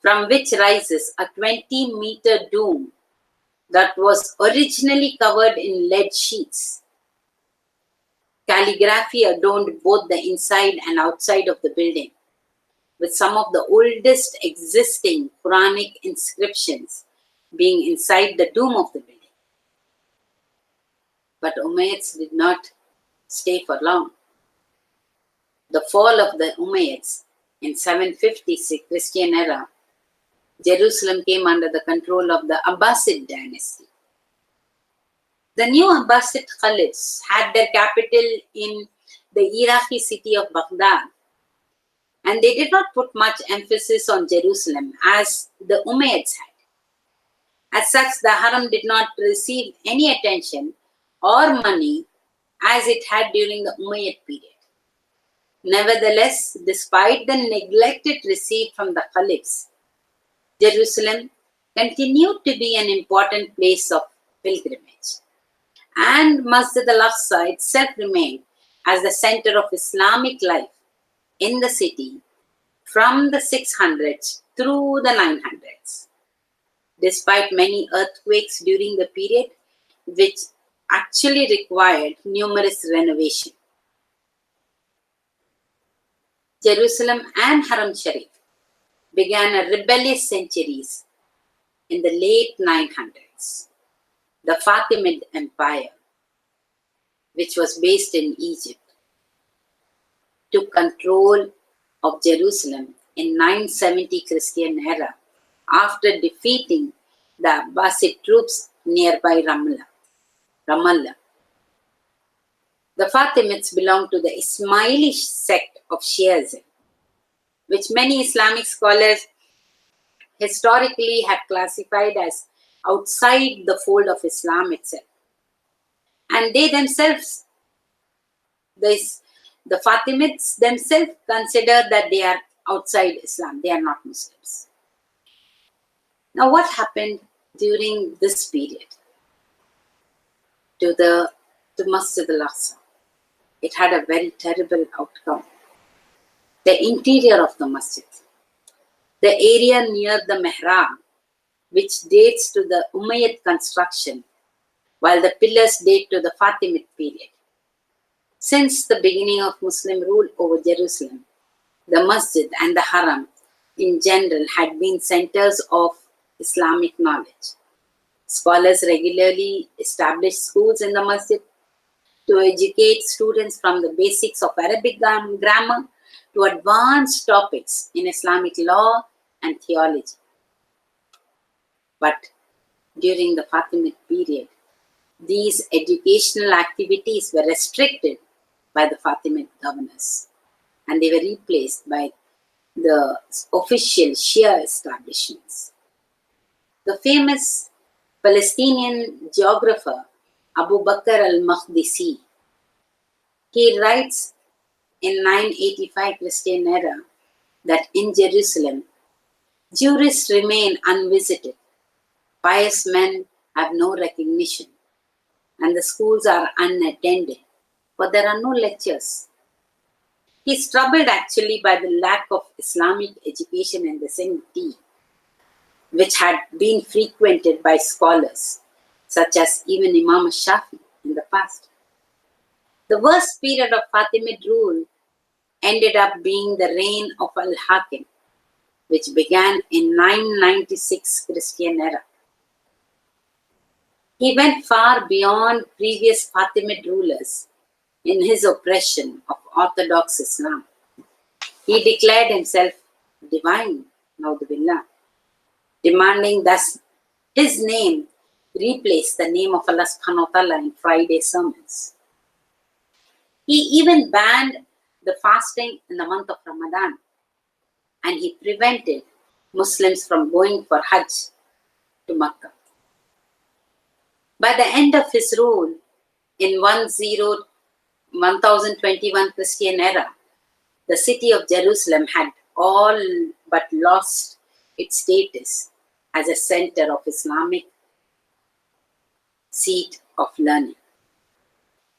Speaker 1: from which rises a 20-meter dome that was originally covered in lead sheets. Calligraphy adorned both the inside and outside of the building, with some of the oldest existing Quranic inscriptions being inside the dome of the building. But Umayyads did not stay for long. The fall of the Umayyads in 756 Christian era, Jerusalem came under the control of the Abbasid dynasty. The new Abbasid Caliphs had their capital in the Iraqi city of Baghdad, and they did not put much emphasis on Jerusalem as the Umayyads had. As such, the Haram did not receive any attention or money as it had during the Umayyad period. Nevertheless, despite the neglect it received from the Caliphs, Jerusalem continued to be an important place of pilgrimage. And Masjid Al Aqsa itself remained as the center of Islamic life in the city from the 600s through the 900s. Despite many earthquakes during the period, which actually required numerous renovations, Jerusalem and Haram Sharif began a rebellious centuries in the late 900s. The Fatimid Empire, which was based in Egypt, took control of Jerusalem in 970 Christian era after defeating the Abbasid troops nearby Ramallah. The Fatimids belonged to the Ismaili sect of Shiism, which many Islamic scholars historically have classified as outside the fold of Islam itself. And they themselves, the Fatimids themselves consider that they are outside Islam, they are not Muslims. Now, what happened during this period to Masjid Al Aqsa? It had a very terrible outcome. The interior of the masjid, the area near the mihrab, which dates to the Umayyad construction, while the pillars date to the Fatimid period. Since the beginning of Muslim rule over Jerusalem, the masjid and the haram in general had been centers of Islamic knowledge. Scholars regularly established schools in the masjid to educate students from the basics of Arabic grammar to advanced topics in Islamic law and theology. But during the Fatimid period, these educational activities were restricted by the Fatimid governors, and they were replaced by the official Shia establishments. The famous Palestinian geographer Abu Bakr al-Maqdisi, he writes in 985 Christian era that in Jerusalem, jurists remain unvisited, pious men have no recognition, and the schools are unattended, for there are no lectures. He is troubled actually by the lack of Islamic education in the city, which had been frequented by scholars, such as even Imam Shafi in the past. The worst period of Fatimid rule ended up being the reign of Al-Hakim, which began in 996 Christian era. He went far beyond previous Fatimid rulers in his oppression of Orthodox Islam. He declared himself divine, Naudhubillah, demanding thus his name replace the name of Allah subhanahu wa ta'ala in Friday sermons. He even banned the fasting in the month of Ramadan, and he prevented Muslims from going for Hajj to Makkah. By the end of his rule, in 1021 Christian era, the city of Jerusalem had all but lost its status as a center of Islamic seat of learning.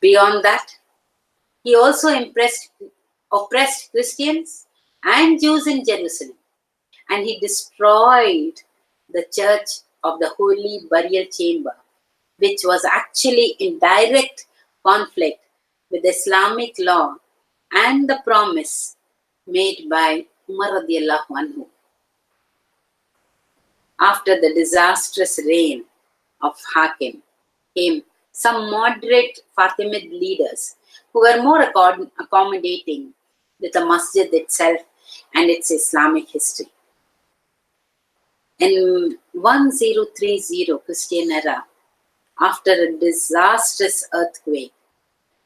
Speaker 1: Beyond that, he also oppressed Christians and Jews in Jerusalem, and he destroyed the Church of the Holy Burial Chamber, which was actually in direct conflict with Islamic law and the promise made by Umar radiallahu anhu. After the disastrous reign of Hakim came some moderate Fatimid leaders who were more accommodating with the masjid itself and its Islamic history. In 1030 Christian era, After a disastrous earthquake,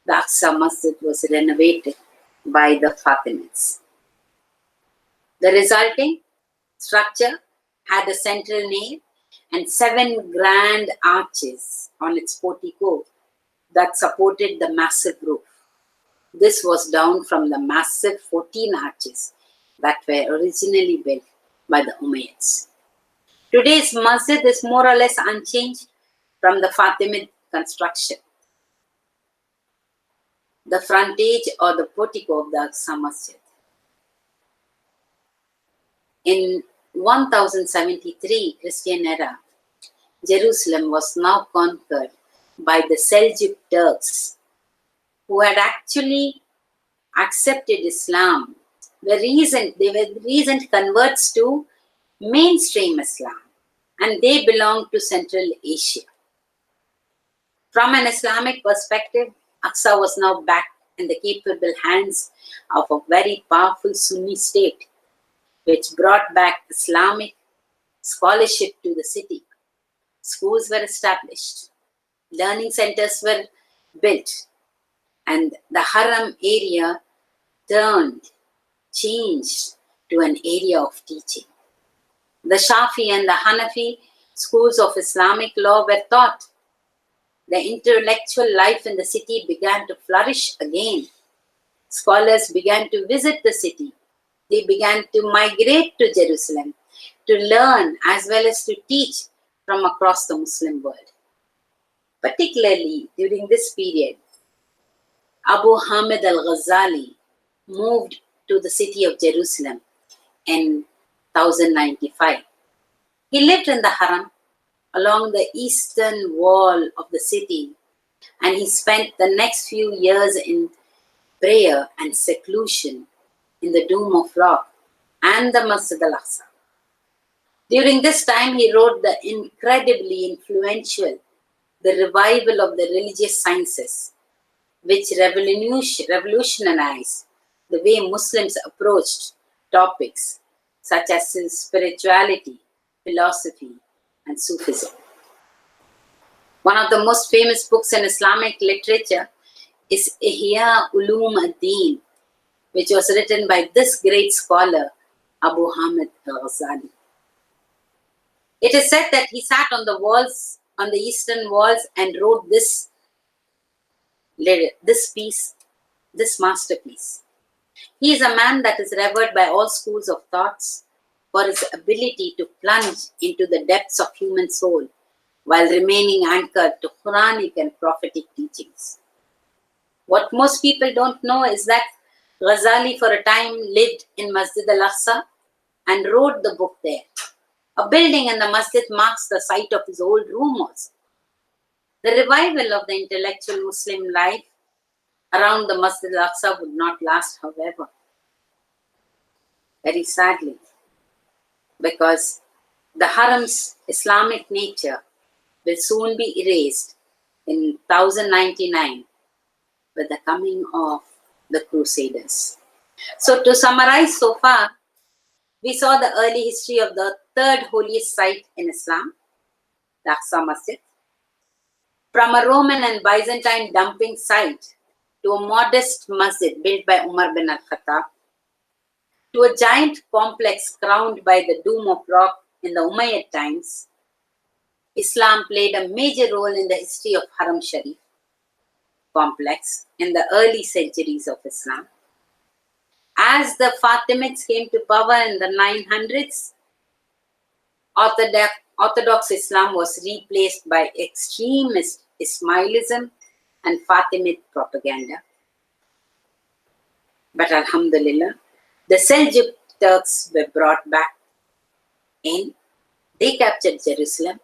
Speaker 1: the Aqsa Masjid was renovated by the Fatimids. The resulting structure had a central nave and 7 grand arches on its portico that supported the massive roof. This was down from the massive 14 arches that were originally built by the Umayyads. Today's masjid is more or less unchanged from the Fatimid construction. The frontage or the portico of the Aqsa Masjid. In 1073 Christian era, Jerusalem was now conquered by the Seljuk Turks, who had actually accepted Islam. They were recent converts to mainstream Islam, and they belonged to Central Asia. From an Islamic perspective, Aqsa was now back in the capable hands of a very powerful Sunni state, which brought back Islamic scholarship to the city. Schools were established, learning centers were built, and the Haram area changed to an area of teaching. The Shafi and the Hanafi schools of Islamic law were taught. The intellectual life in the city began to flourish again. Scholars began to visit the city. They began to migrate to Jerusalem to learn as well as to teach from across the Muslim world. Particularly during this period, Abu Hamid al-Ghazali moved to the city of Jerusalem in 1095. He lived in the Haram along the eastern wall of the city, and he spent the next few years in prayer and seclusion in the Dome of Rock and the Masjid Al Aqsa. During this time, he wrote the incredibly influential The Revival of the Religious Sciences, which revolutionized the way Muslims approached topics such as spirituality, philosophy, and Sufism. One of the most famous books in Islamic literature is Ihya Ulum ad-Din, which was written by this great scholar, Abu Hamid al-Ghazali. It is said that he sat on the eastern walls, and wrote this masterpiece. He is a man that is revered by all schools of thoughts for his ability to plunge into the depths of human soul while remaining anchored to Quranic and prophetic teachings. What most people don't know is that Ghazali for a time lived in Masjid Al Aqsa and wrote the book there. A building in the masjid marks the site of his old room also. The revival of the intellectual Muslim life around the Masjid Al Aqsa would not last, however. Very sadly, because the Haram's Islamic nature will soon be erased in 1099 with the coming of the Crusaders. So to summarize so far, we saw the early history of the third holiest site in Islam, the Aqsa Masjid. From a Roman and Byzantine dumping site to a modest masjid built by Omar bin al-Khattab, to a giant complex crowned by the Dome of Rock in the Umayyad times, Islam played a major role in the history of Haram Sharif complex in the early centuries of Islam. As the Fatimids came to power in the 900s, Orthodox Islam was replaced by extremist Ismailism and Fatimid propaganda. But Alhamdulillah, the Seljuk Turks were brought back in. They captured Jerusalem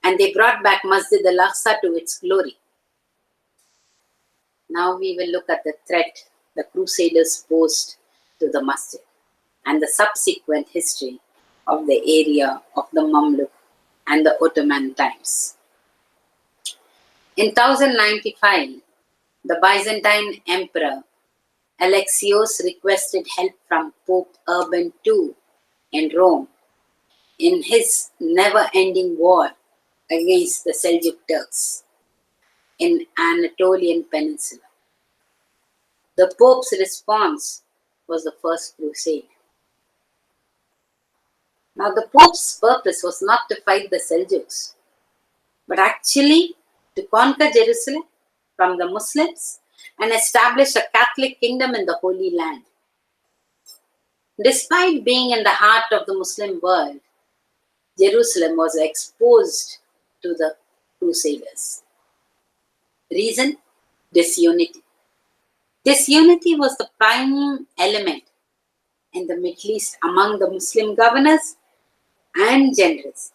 Speaker 1: and they brought back Masjid Al Aqsa to its glory. Now we will look at the threat the Crusaders posed to the masjid and the subsequent history of the area of the Mamluk and the Ottoman times. In 1095, the Byzantine Emperor Alexios requested help from Pope Urban II in Rome in his never-ending war against the Seljuk Turks. in Anatolian Peninsula. The Pope's response was the First Crusade. Now, the Pope's purpose was not to fight the Seljuks, but actually to conquer Jerusalem from the Muslims and establish a Catholic kingdom in the Holy Land. Despite being in the heart of the Muslim world, Jerusalem was exposed to the Crusaders. Reason? Disunity. Disunity was the prime element in the Middle East among the Muslim governors and generals.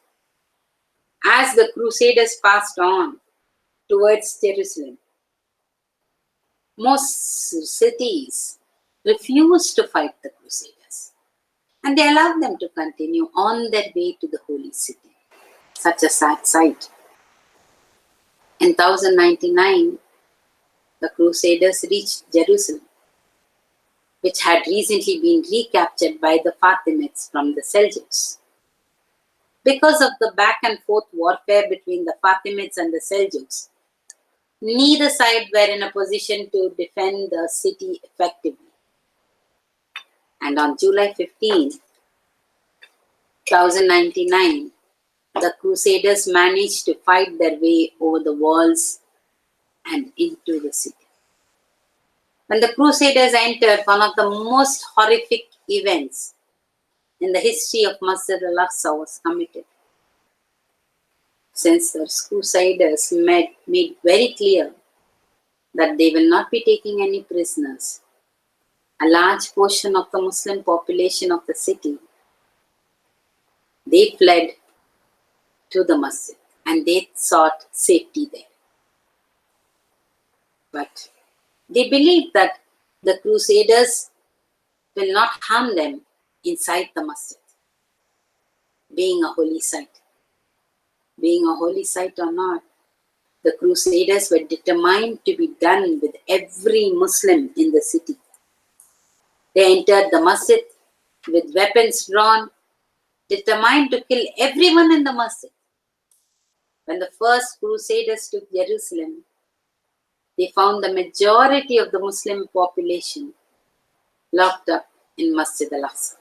Speaker 1: As the Crusaders passed on towards Jerusalem, most cities refused to fight the Crusaders, and they allowed them to continue on their way to the holy city. Such a sad sight. In 1099, the Crusaders reached Jerusalem, which had recently been recaptured by the Fatimids from the Seljuks. Because of the back and forth warfare between the Fatimids and the Seljuks, neither side were in a position to defend the city effectively. And on July 15, 1099, the Crusaders managed to fight their way over the walls and into the city. When the Crusaders entered, one of the most horrific events in the history of Masjid Al Aqsa was committed. Since the Crusaders made very clear that they will not be taking any prisoners, a large portion of the Muslim population of the city, they fled to the masjid and they sought safety there. But they believed that the Crusaders will not harm them inside the masjid, being a holy site. Being a holy site or not, the Crusaders were determined to be done with every Muslim in the city. They entered the masjid with weapons drawn, determined to kill everyone in the masjid. When the first Crusaders took Jerusalem, they found the majority of the Muslim population locked up in Masjid Al Aqsa.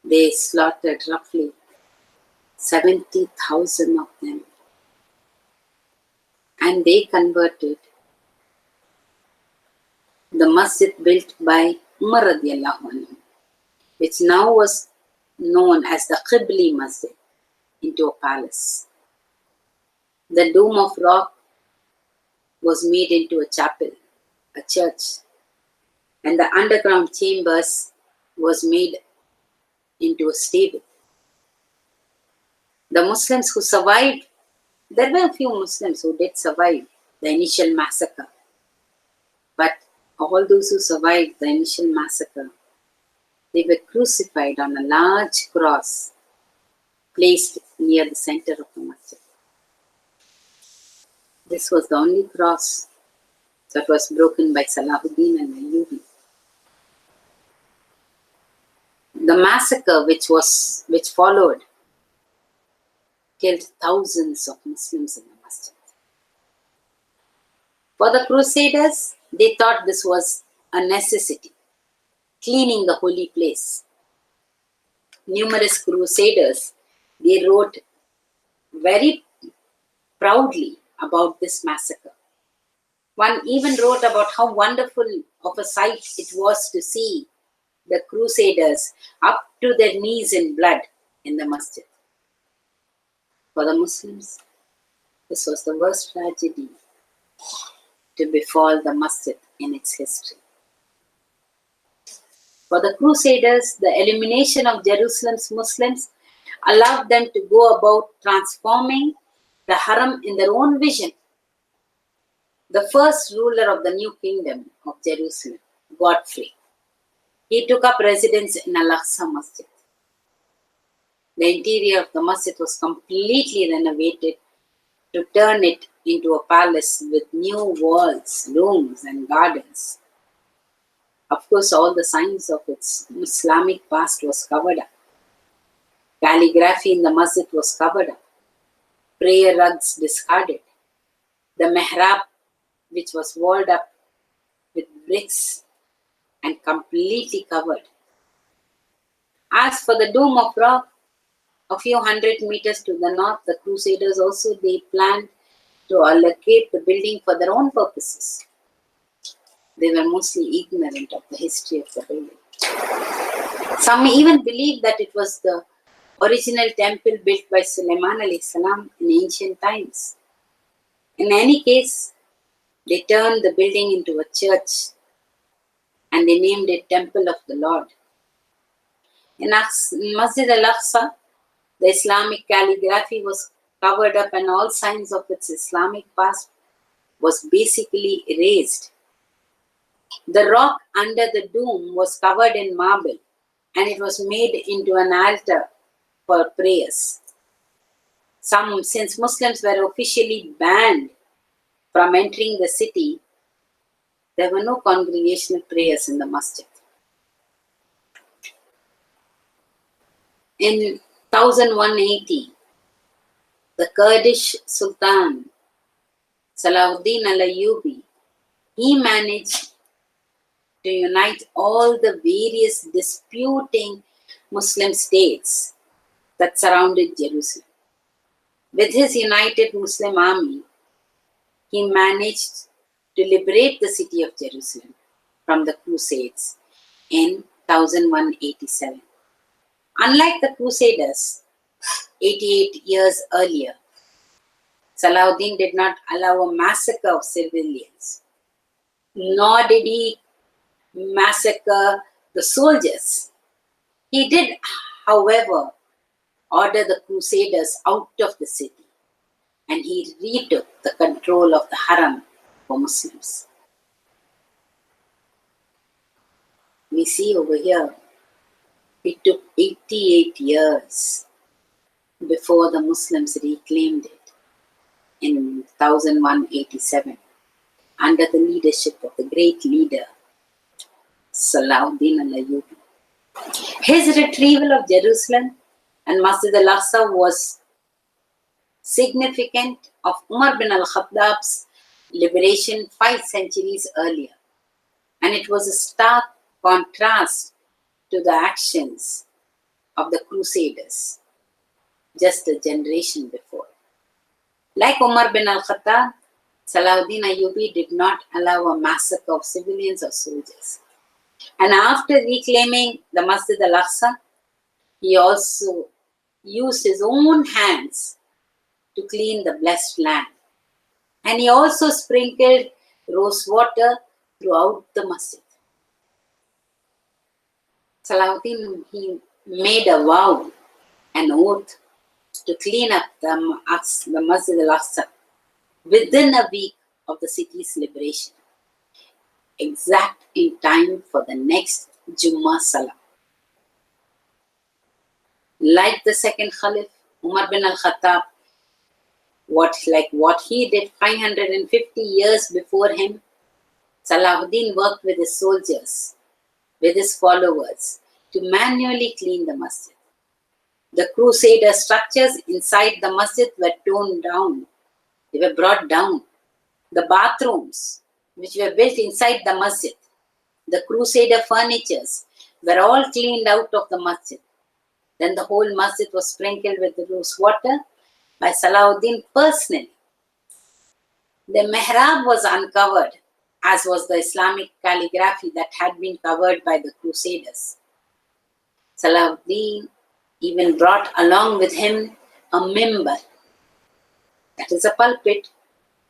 Speaker 1: They slaughtered roughly 70,000 of them. And they converted the masjid built by Umar radiallahu anhu, which now was known as the Qibli Masjid, into a palace. The dome of rock was made into a chapel, a church, and the underground chambers was made into a stable. The Muslims who survived, there were a few Muslims who did survive the initial massacre, but all those who survived the initial massacre, they were crucified on a large cross placed near the center of the masjid. This was the only cross that was broken by Salahuddin and Ayyubi. The massacre which followed killed thousands of Muslims in the masjid. For the Crusaders, they thought this was a necessity, cleaning the holy place. Numerous Crusaders, they wrote very proudly about this massacre. One even wrote about how wonderful of a sight it was to see the Crusaders up to their knees in blood in the masjid. For the Muslims, this was the worst tragedy to befall the masjid in its history. For the Crusaders, the elimination of Jerusalem's Muslims allowed them to go about transforming the haram in their own vision. The first ruler of the new kingdom of Jerusalem, Godfrey, he took up residence in Al-Aqsa Masjid. The interior of the masjid was completely renovated to turn it into a palace with new walls, rooms, and gardens. Of course, all the signs of its Islamic past was covered up. Calligraphy in the masjid was covered up. Prayer rugs discarded. the mihrab, which was walled up with bricks and completely covered. As for the dome of rock, a few hundred meters to the north, the Crusaders also they planned to allocate the building for their own purposes. They were mostly ignorant of the history of the building. Some even believe that it was the original temple built by Suleiman alayhi salam in ancient times. In any case, they turned the building into a church and they named it Temple of the Lord. In Masjid Al Aqsa, the Islamic calligraphy was covered up and all signs of its Islamic past was basically erased. The rock under the dome was covered in marble and it was made into an altar for prayers. Since Muslims were officially banned from entering the city, there were no congregational prayers in the masjid. In 1180, the Kurdish Sultan Salahuddin al-Ayyubi, he managed to unite all the various disputing Muslim states that surrounded Jerusalem. With his united Muslim army, he managed to liberate the city of Jerusalem from the Crusades in 1187. Unlike the Crusaders, 88 years earlier, Salahuddin did not allow a massacre of civilians, nor did he massacre the soldiers. He did, however, order the Crusaders out of the city, and he retook the control of the Haram for Muslims. We see over here, it took 88 years before the Muslims reclaimed it in 1187 under the leadership of the great leader Salahuddin al-Ayyubi. His retrieval of Jerusalem and Masjid Al Aqsa was significant of Umar bin al-Khattab's liberation 5 centuries earlier, and it was a stark contrast to the actions of the Crusaders just a generation before. Like Umar bin al-Khattab, Salahuddin Ayyubi did not allow a massacre of civilians or soldiers. And after reclaiming the Masjid Al Aqsa, he also used his own hands to clean the blessed land. And he also sprinkled rose water throughout the masjid. Salahuddin, he made a vow, an oath, to clean up the Masjid Al Aqsa within a week of the city's liberation, exact in time for the next Jummah Salah. Like the second Khalif, Umar bin al-Khattab, what he did 550 years before him, Salahuddin worked with his soldiers, with his followers, to manually clean the masjid. The Crusader structures inside the masjid were torn down. They were brought down. The bathrooms, which were built inside the masjid, the Crusader furnitures, were all cleaned out of the masjid. Then the whole masjid was sprinkled with the rose water by Salahuddin personally. The mihrab was uncovered, as was the Islamic calligraphy that had been covered by the Crusaders. Salahuddin even brought along with him a mimbar, that is a pulpit,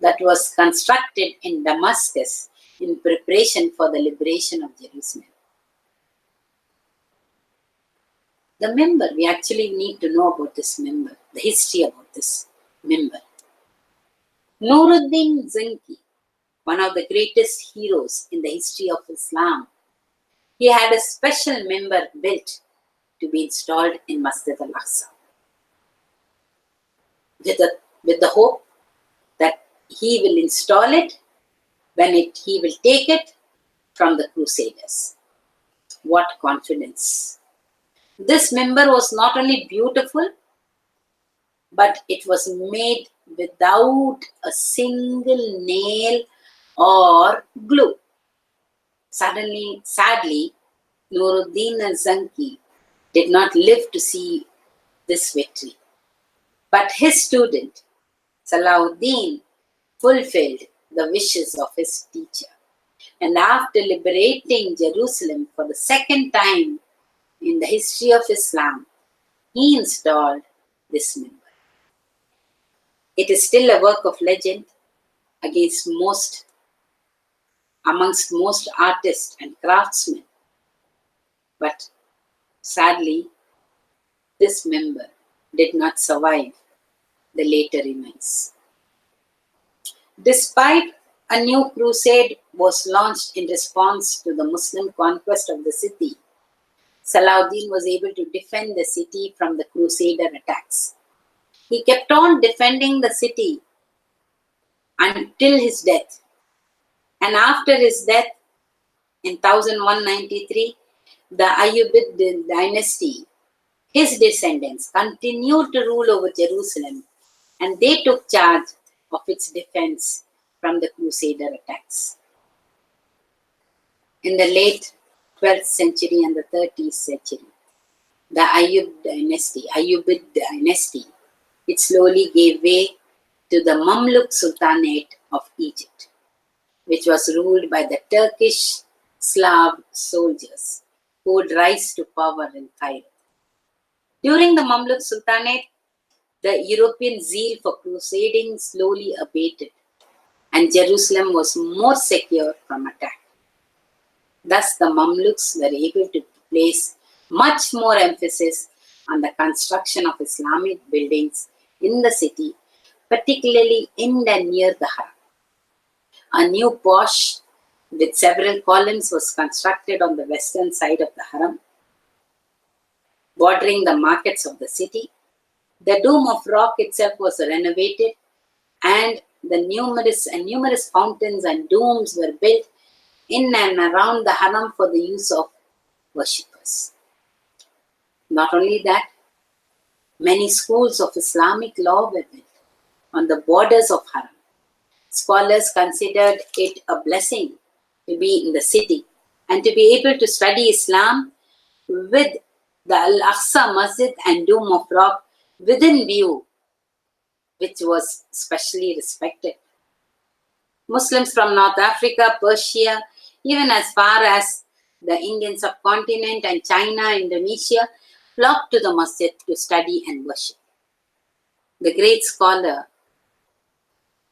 Speaker 1: that was constructed in Damascus in preparation for the liberation of Jerusalem. The mimbar, we actually need to know about this mimbar, the history about this mimbar. Nuruddin Zinki, one of the greatest heroes in the history of Islam, he had a special mimbar built to be installed in Masjid Al Aqsa, with the hope that he will install it when he will take it from the Crusaders. What confidence! This mimbar was not only beautiful, but it was made without a single nail or glue. Sadly, Nuruddin al-Zanki did not live to see this victory. But his student, Salahuddin, fulfilled the wishes of his teacher. And after liberating Jerusalem for the second time in the history of Islam, he installed this member. It is still a work of legend amongst most artists and craftsmen. But sadly, this member did not survive the later events. Despite a new crusade was launched in response to the Muslim conquest of the city, Salahuddin was able to defend the city from the Crusader attacks. He kept on defending the city until his death. And after his death in 1193, the Ayyubid dynasty, his descendants, continued to rule over Jerusalem, and they took charge of its defense from the Crusader attacks. In the late 12th century and the 13th century, the Ayyubid dynasty, it slowly gave way to the Mamluk Sultanate of Egypt, which was ruled by the Turkish Slav soldiers who would rise to power in Cairo. During the Mamluk Sultanate, the European zeal for crusading slowly abated, and Jerusalem was more secure from attack. Thus, the Mamluks were able to place much more emphasis on the construction of Islamic buildings in the city, particularly in and near the Haram. A new porch with several columns was constructed on the western side of the Haram, bordering the markets of the city. The Dome of Rock itself was renovated, and the numerous fountains and domes were built in and around the Haram for the use of worshippers. Not only that, many schools of Islamic law were built on the borders of Haram. Scholars considered it a blessing to be in the city and to be able to study Islam with the Al-Aqsa Masjid and Dome of Rock within view, which was specially respected. Muslims from North Africa, Persia, even as far as the Indian subcontinent and China, Indonesia, flocked to the masjid to study and worship. The great scholar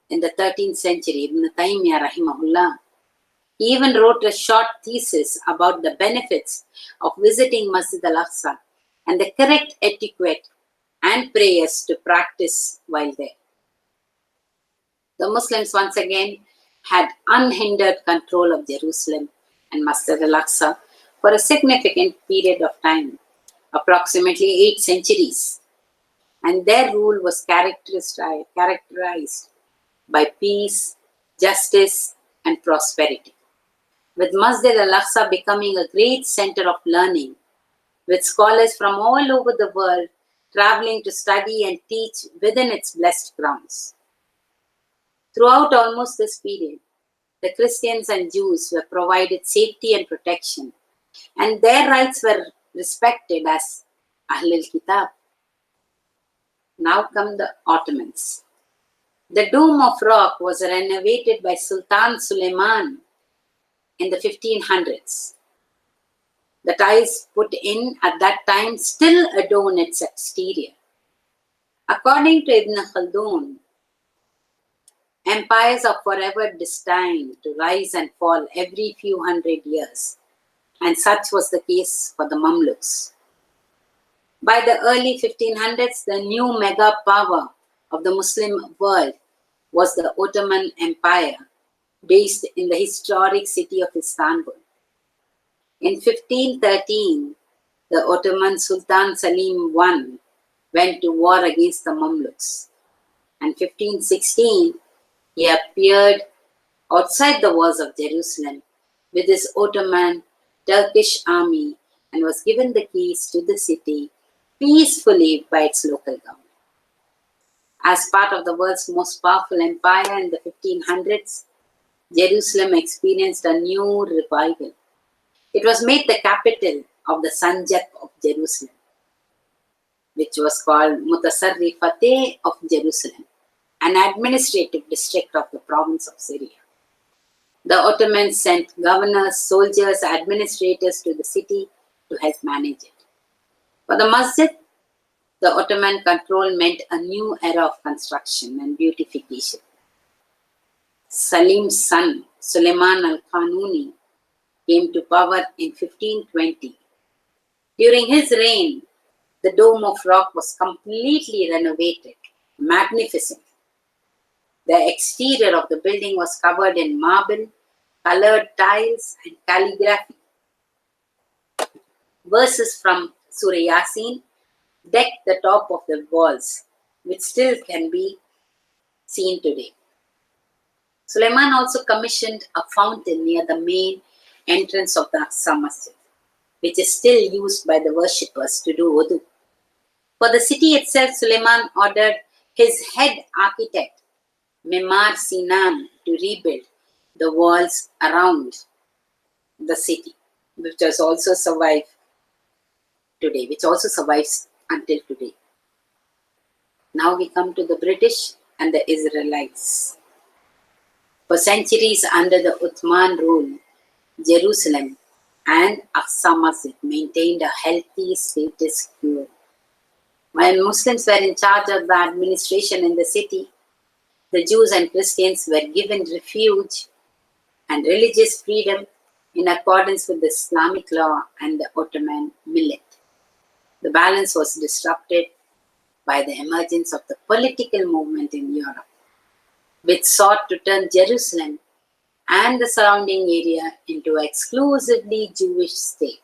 Speaker 1: in the 13th century, Ibn Taymiyyah rahimahullah, he even wrote a short thesis about the benefits of visiting Masjid Al Aqsa and the correct etiquette and prayers to practice while there. The Muslims once again had unhindered control of Jerusalem and Masjid Al Aqsa for a significant period of time, approximately 8 centuries, and their rule was characterized by peace, justice, and prosperity, with Masjid Al Aqsa becoming a great center of learning, with scholars from all over the world traveling to study and teach within its blessed grounds. Throughout almost this period, the Christians and Jews were provided safety and protection, and their rights were respected as Ahlul Kitab. Now come the Ottomans. The Dome of Rock was renovated by Sultan Suleiman in the 1500s. The tiles put in at that time still adorn its exterior. According to Ibn Khaldun, empires are forever destined to rise and fall every few hundred years, and such was the case for the Mamluks. By the early 1500s, the new mega power of the Muslim world was the Ottoman Empire, based in the historic city of Istanbul. In 1513, the Ottoman Sultan Selim I went to war against the Mamluks. And 1516, he appeared outside the walls of Jerusalem with his Ottoman Turkish army and was given the keys to the city peacefully by its local government. As part of the world's most powerful empire in the 1500s, Jerusalem experienced a new revival. It was made the capital of the Sanjak of Jerusalem, which was called Mutasarrifate of Jerusalem, an administrative district of the province of Syria. The Ottomans sent governors, soldiers, administrators to the city to help manage it. For the masjid, the Ottoman control meant a new era of construction and beautification. Salim's son, Suleiman al-Qanuni, came to power in 1520. During his reign, the Dome of Rock was completely renovated, magnificent. The exterior of the building was covered in marble, colored tiles, and calligraphy. Verses from Surah Yasin decked the top of the walls, which still can be seen today. Suleiman also commissioned a fountain near the main entrance of the Aqsa Masjid, which is still used by the worshippers to do wudu. For the city itself, Suleiman ordered his head architect, Memar Sinan, to rebuild the walls around the city, which also survives until today. Now we come to the British and the Israelites. For centuries under the Ottoman rule, Jerusalem and Aqsa Masjid maintained a healthy status quo. While Muslims were in charge of the administration in the city, the Jews and Christians were given refuge and religious freedom in accordance with the Islamic law and the Ottoman millet. The balance was disrupted by the emergence of the political movement in Europe, which sought to turn Jerusalem and the surrounding area into an exclusively Jewish state.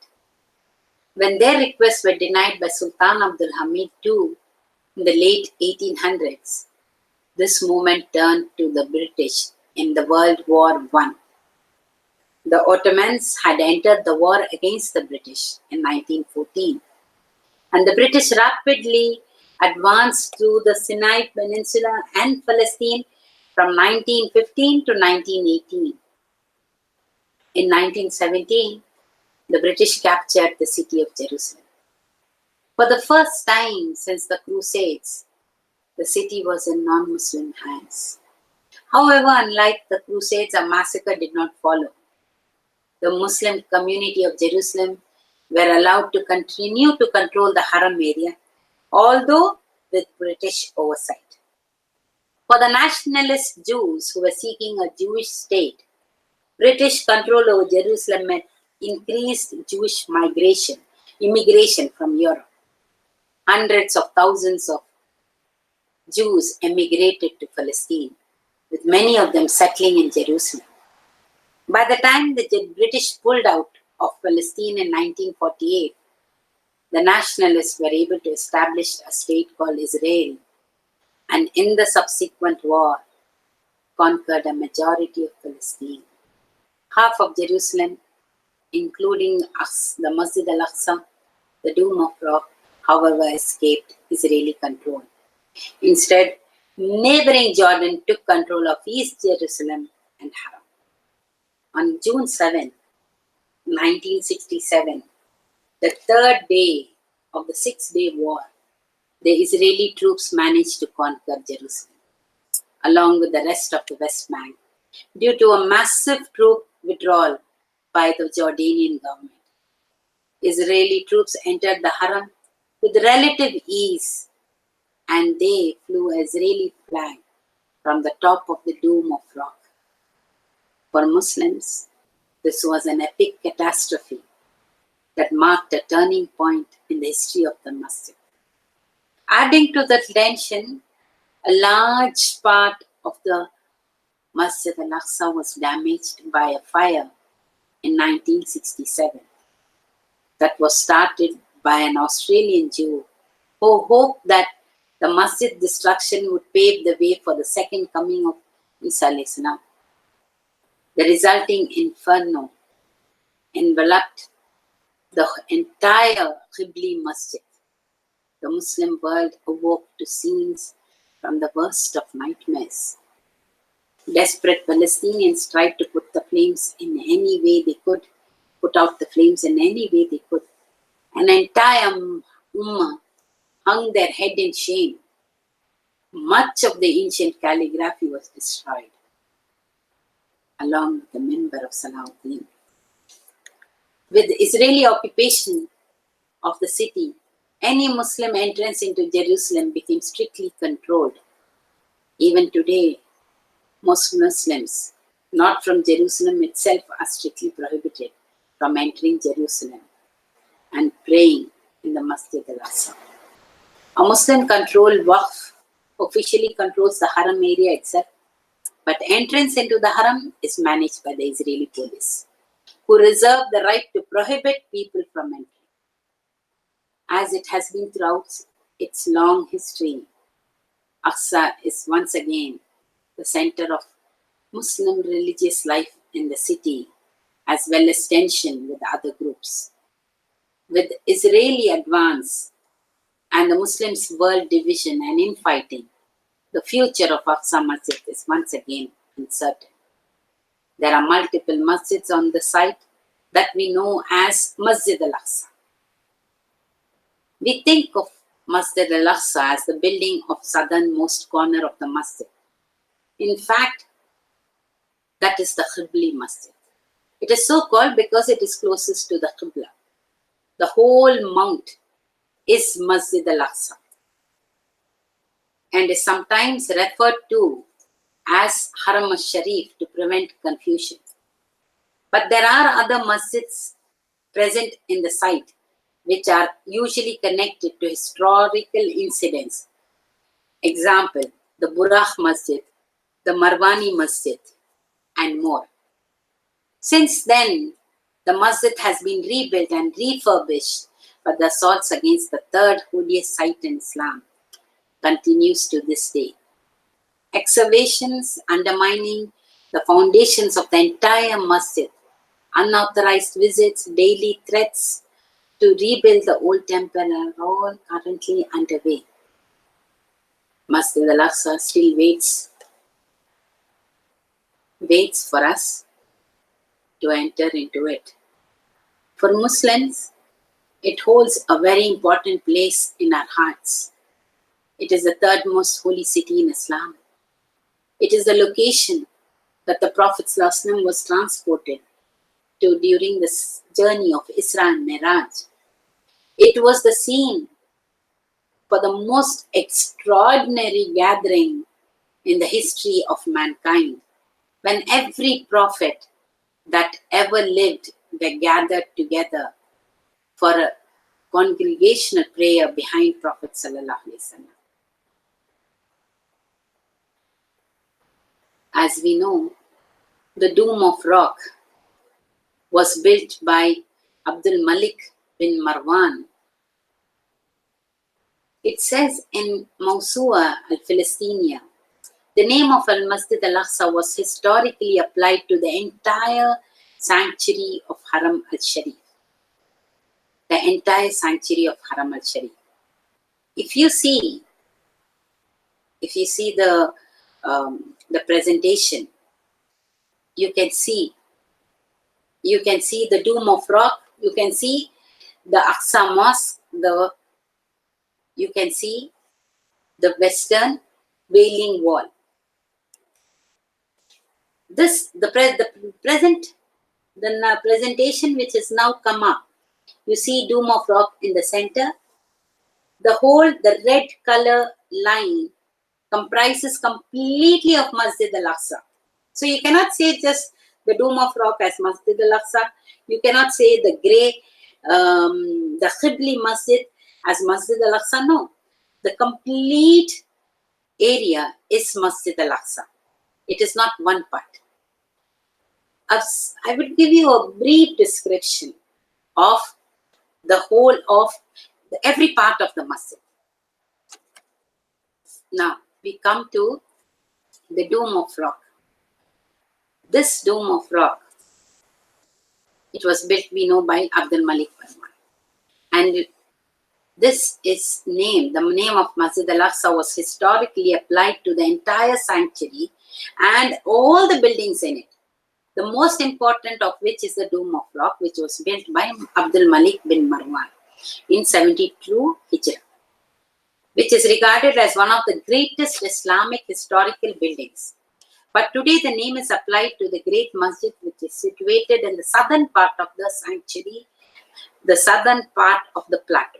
Speaker 1: When their requests were denied by Sultan Abdul Hamid II in the late 1800s, this movement turned to the British in the World War I. The Ottomans had entered the war against the British in 1914, and the British rapidly advanced through the Sinai Peninsula and Palestine from 1915 to 1918. In 1917, the British captured the city of Jerusalem. For the first time since the Crusades, the city was in non-Muslim hands. However, unlike the Crusades, a massacre did not follow. The Muslim community of Jerusalem were allowed to continue to control the Haram area, although with British oversight. For the nationalist Jews who were seeking a Jewish state, British control over Jerusalem meant increased Jewish immigration from Europe. Hundreds of thousands of Jews emigrated to Palestine, with many of them settling in Jerusalem. By the time the British pulled out of Palestine in 1948, the nationalists were able to establish a state called Israel, and in the subsequent war, conquered a majority of Palestine. Half of Jerusalem, including the Masjid Al Aqsa, the Dome of Rock, however, escaped Israeli control. Instead, neighboring Jordan took control of East Jerusalem and Haram. On June 7, 1967, the third day of the Six-Day War, the Israeli troops managed to conquer Jerusalem, along with the rest of the West Bank, due to a massive troop withdrawal by the Jordanian government. Israeli troops entered the Haram with relative ease, and they flew an Israeli flag from the top of the Dome of Rock. For Muslims, this was an epic catastrophe that marked a turning point in the history of the masjid. Adding to the tension, a large part of the Masjid Al Aqsa was damaged by a fire in 1967 that was started by an Australian Jew who hoped that the masjid destruction would pave the way for the second coming of Isa alayhi salam. The resulting inferno enveloped the entire Qibli Masjid. The Muslim world awoke to scenes from the worst of nightmares. Desperate Palestinians tried to put the flames in any way they could, put out the flames in any way they could. An entire ummah hung their head in shame. Much of the ancient calligraphy was destroyed, along with the member of Saladin. With the Israeli occupation of the city, any Muslim entrance into Jerusalem became strictly controlled. Even today, most Muslims, not from Jerusalem itself, are strictly prohibited from entering Jerusalem and praying in the Masjid Al Aqsa. A Muslim-controlled Waqf officially controls the Haram area itself, but entrance into the Haram is managed by the Israeli police, who reserve the right to prohibit people from entering. As it has been throughout its long history, Aqsa is once again the center of Muslim religious life in the city, as well as tension with other groups. With Israeli advance and the Muslims' world division and infighting, the future of Aqsa Masjid is once again uncertain. There are multiple masjids on the site that we know as Masjid Al Aqsa. We think of Masjid Al Aqsa as the building of southernmost corner of the masjid. In fact, that is the Qibli Masjid. It is so called because it is closest to the Qibla. The whole mount is Masjid Al Aqsa and is sometimes referred to as Haram al-Sharif to prevent confusion. But there are other masjids present in the site which are usually connected to historical incidents. Example, the Buraq Masjid, the Marwani Masjid, and more. Since then, the masjid has been rebuilt and refurbished, but the assaults against the third holiest site in Islam continues to this day. Excavations undermining the foundations of the entire masjid, unauthorized visits, daily threats to rebuild the old temple are all currently underway. Masjid Al Aqsa still waits for us to enter into it. For Muslims, it holds a very important place in our hearts. It is the third most holy city in Islam. It is the location that the Prophet ﷺ was transported to during the journey of Isra and Miraj. It was the scene for the most extraordinary gathering in the history of mankind, when every prophet that ever lived were gathered together for a congregational prayer behind Prophet ﷺ. As we know, the Dome of Rock was built by Abdul Malik bin Marwan. It says in Mawsu'a al-Filistiniya, the name of Al-Masjid Al-Aqsa was historically applied to the entire sanctuary of Haram al-Sharif. The entire sanctuary of Haram al-Sharif. If you see the presentation, you can see the Dome of Rock, you can see the Aqsa Mosque, you can see the Western Wailing Wall. The presentation which has now come up, you see Dome of Rock in the center. The red color line comprises completely of Masjid Al Aqsa. So you cannot say just the Dome of Rock as Masjid Al Aqsa. You cannot say the grey, the Qibli Masjid as Masjid Al Aqsa. No, the complete area is Masjid Al Aqsa. It is not one part. I would give you a brief description of the whole of every part of the masjid. Now we come to the Dome of Rock. This Dome of Rock, it was built, we know, by Abdul Malik bin Marwan. And This is named, the name of Masjid Al Aqsa was historically applied to the entire sanctuary and all the buildings in it. The most important of which is the Dome of Rock, which was built by Abdul Malik bin Marwan in 72 Hijrah, which is regarded as one of the greatest Islamic historical buildings. But today the name is applied to the great masjid, which is situated in the southern part of the sanctuary, the southern part of the plateau.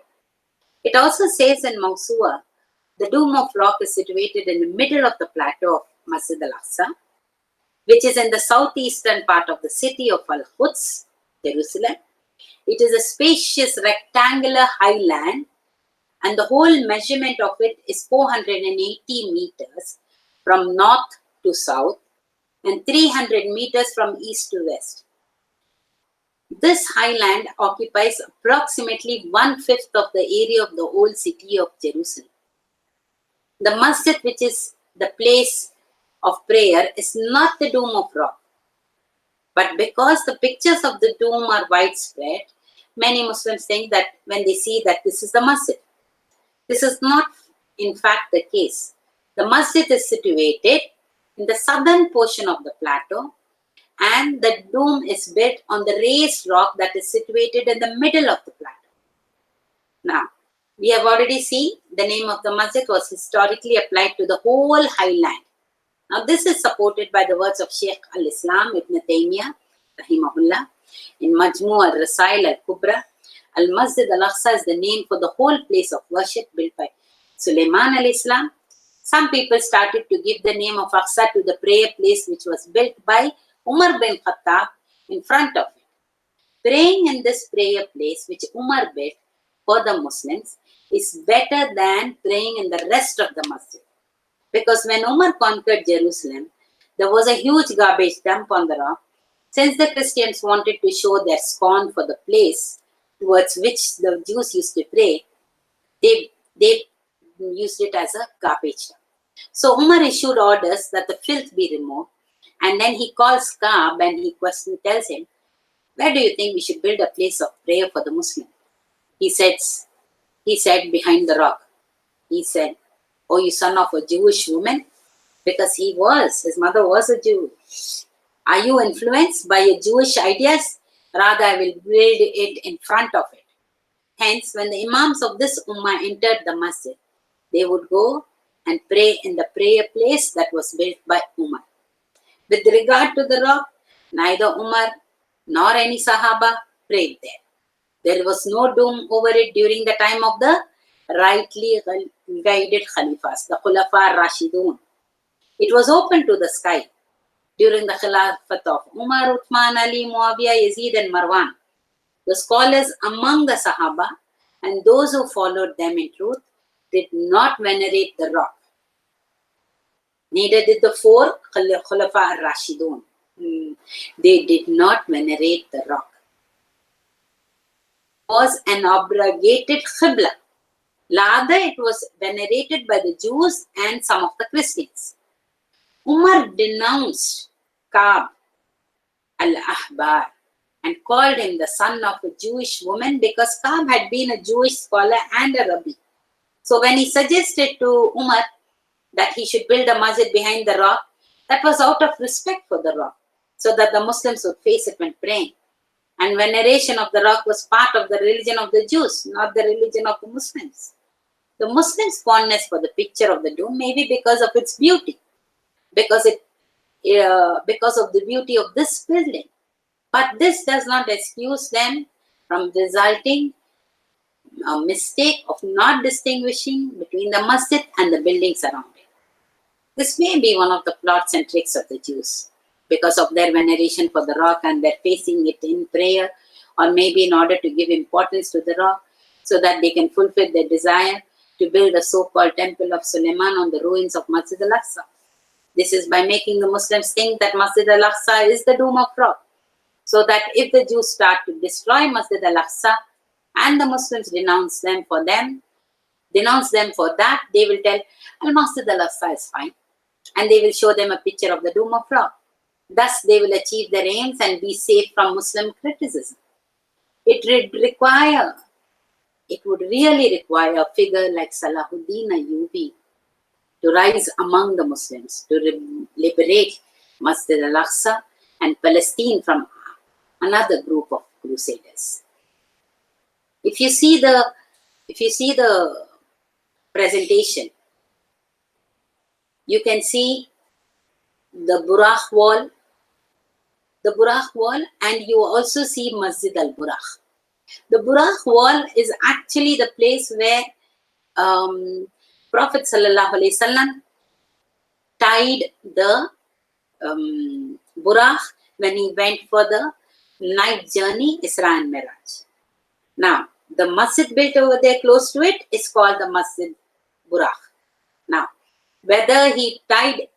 Speaker 1: It also says in Mawsu'a, the Dome of Rock is situated in the middle of the plateau of Masjid Al Aqsa, which is in the southeastern part of the city of Al-Quds, Jerusalem. It is a spacious rectangular highland, and the whole measurement of it is 480 meters from north to south and 300 meters from east to west. This highland occupies approximately 1/5 of the area of the old city of Jerusalem. The masjid, which is the place of prayer, is not the Dome of Rock. But because the pictures of the dome are widespread, many Muslims think that when they see that this is the masjid. This is not in fact the case. The masjid is situated in the southern portion of the plateau, and the dome is built on the raised rock that is situated in the middle of the plateau. Now, we have already seen the name of the masjid was historically applied to the whole highland. Now, this is supported by the words of Sheikh al-Islam Ibn Taymiyyah, rahimahullah, in Majmu' al-Rasail al-Kubra. Al-Masjid Al-Aqsa is the name for the whole place of worship built by Suleiman al-Islam. Some people started to give the name of Aqsa to the prayer place which was built by Umar bin Khattab in front of it. Praying in this prayer place which Umar built for the Muslims is better than praying in the rest of the masjid. Because when Umar conquered Jerusalem, there was a huge garbage dump on the rock. Since the Christians wanted to show their scorn for the place towards which the Jews used to pray, they used it as a garbage dump. So Umar issued orders that the filth be removed, and then he calls Kaab and tells him, where do you think we should build a place of prayer for the Muslim? He said, behind the rock. He said, oh, you son of a Jewish woman? Because his mother was a Jew. Are you influenced by your Jewish ideas? Rather, I will build it in front of it. Hence, when the imams of this ummah entered the masjid, they would go and pray in the prayer place that was built by Umar. With regard to the rock, neither Umar nor any Sahaba prayed there. There was no dome over it during the time of the rightly guided Khalifas, the Khulafa Rashidun. It was open to the sky during the Khilafat of Umar, Uthman, Ali, Muawiyah, Yazid and Marwan. The scholars among the Sahaba and those who followed them in truth did not venerate the rock. Neither did the four Khulafa al-Rashidun. They did not venerate the rock. It was an abrogated Qibla. Rather, it was venerated by the Jews and some of the Christians. Umar denounced Kaab al-Ahbar and called him the son of a Jewish woman because Kaab had been a Jewish scholar and a rabbi. So when he suggested to Umar that he should build a masjid behind the rock, that was out of respect for the rock, so that the Muslims would face it when praying. And veneration of the rock was part of the religion of the Jews, not the religion of the Muslims. The Muslims' fondness for the picture of the dome may be because of its beauty, because of the beauty of this building. But this does not excuse them from resulting a mistake of not distinguishing between the masjid and the buildings around it. This may be one of the plots and tricks of the Jews because of their veneration for the rock and their facing it in prayer, or maybe in order to give importance to the rock so that they can fulfill their desire to build a so-called temple of Suleiman on the ruins of Masjid Al Aqsa. This is by making the Muslims think that Masjid Al Aqsa is the Dome of Rock, so that if the Jews start to destroy Masjid Al Aqsa and the Muslims denounce them for that, they will tell, Al-Masjid Al Aqsa is fine, and they will show them a picture of the Dome of Rock. Thus, they will achieve their aims and be safe from Muslim criticism. It would require it would really require a figure like Salahuddin Ayyubi to rise among the Muslims, to liberate Masjid Al Aqsa and Palestine from another group of crusaders. If you see the presentation, you can see the Buraq wall, and you also see Masjid Al Buraq. The Buraq wall is actually the place where Prophet Sallallahu Alaihi Wasallam tied the Buraq when he went for the night journey, Isra and Miraj. Now, the masjid built over there close to it is called the Masjid Buraq. Now, whether he tied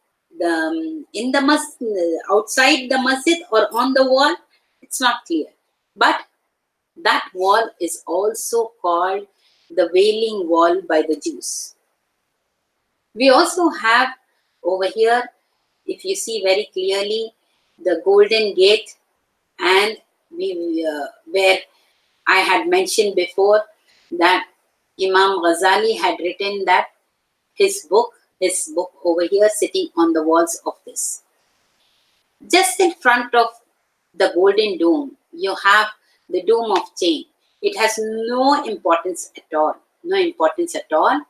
Speaker 1: in the masjid, outside the masjid or on the wall, it's not clear. But that wall is also called the Wailing Wall by the Jews. We also have over here, if you see very clearly, the Golden Gate, and where I had mentioned before that Imam Ghazali had written that his book over here sitting on the walls of this. Just in front of the Golden Dome, you have the Dome of Change. It has no importance at all. No importance at all.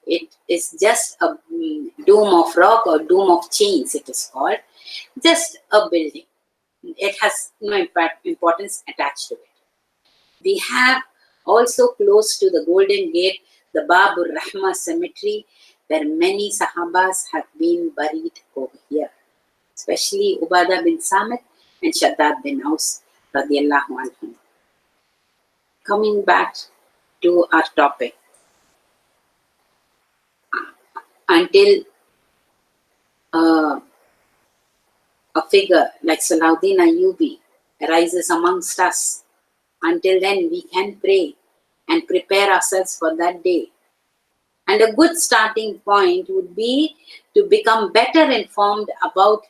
Speaker 1: It is just a dome of rock or dome of chains, it is called. Just a building. It has no importance attached to it. We have also close to the Golden Gate, the Babur Rahma cemetery, where many Sahabas have been buried over here, especially Ubadah bin Samit and Shaddad bin Aus radiallahu anhum. Coming back to our topic, until a figure like Salahuddin Ayyubi arises amongst us, until then we can pray and prepare ourselves for that day. And a good starting point would be to become better informed about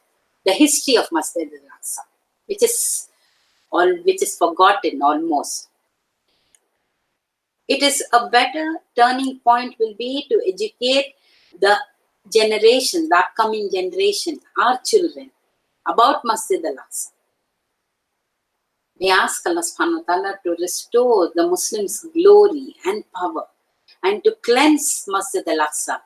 Speaker 1: the history of Masjid Al Aqsa, which is forgotten almost. It is a better turning point will be to educate the generation, the upcoming generation, our children, about Masjid Al Aqsa. We ask Allah subhanahu wa ta'ala to restore the Muslims' glory and power and to cleanse Masjid Al Aqsa.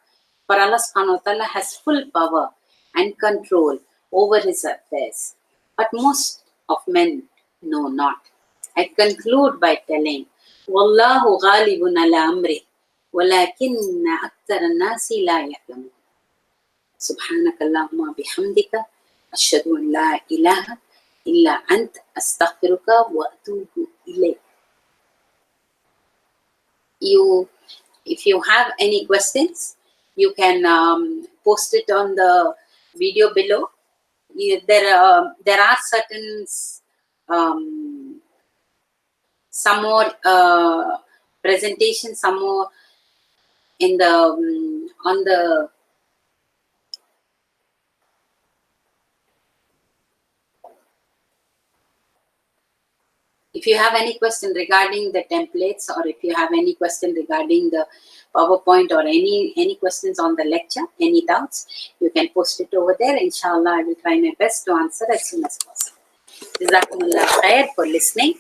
Speaker 1: For Allah subhanahu wa ta'ala has full power and control over his affairs. But most of men know not. I conclude by telling, Wallahu ghalibun ala amri, walakinna akthara nasi la ya'lamun. Subhanakallahumma bihamdika, ashhadu an la ilaha illa ant, astaghfiruka wa atubu ilayk. If you have any questions, you can post it on the video below. There are certain some more presentations, some more in the on the if you have any question regarding the templates, or if you have any question regarding the PowerPoint, or any questions on the lecture, any doubts, you can post it over there. Inshallah, I will try my best to answer as soon as possible. Jazakumullah khair for listening.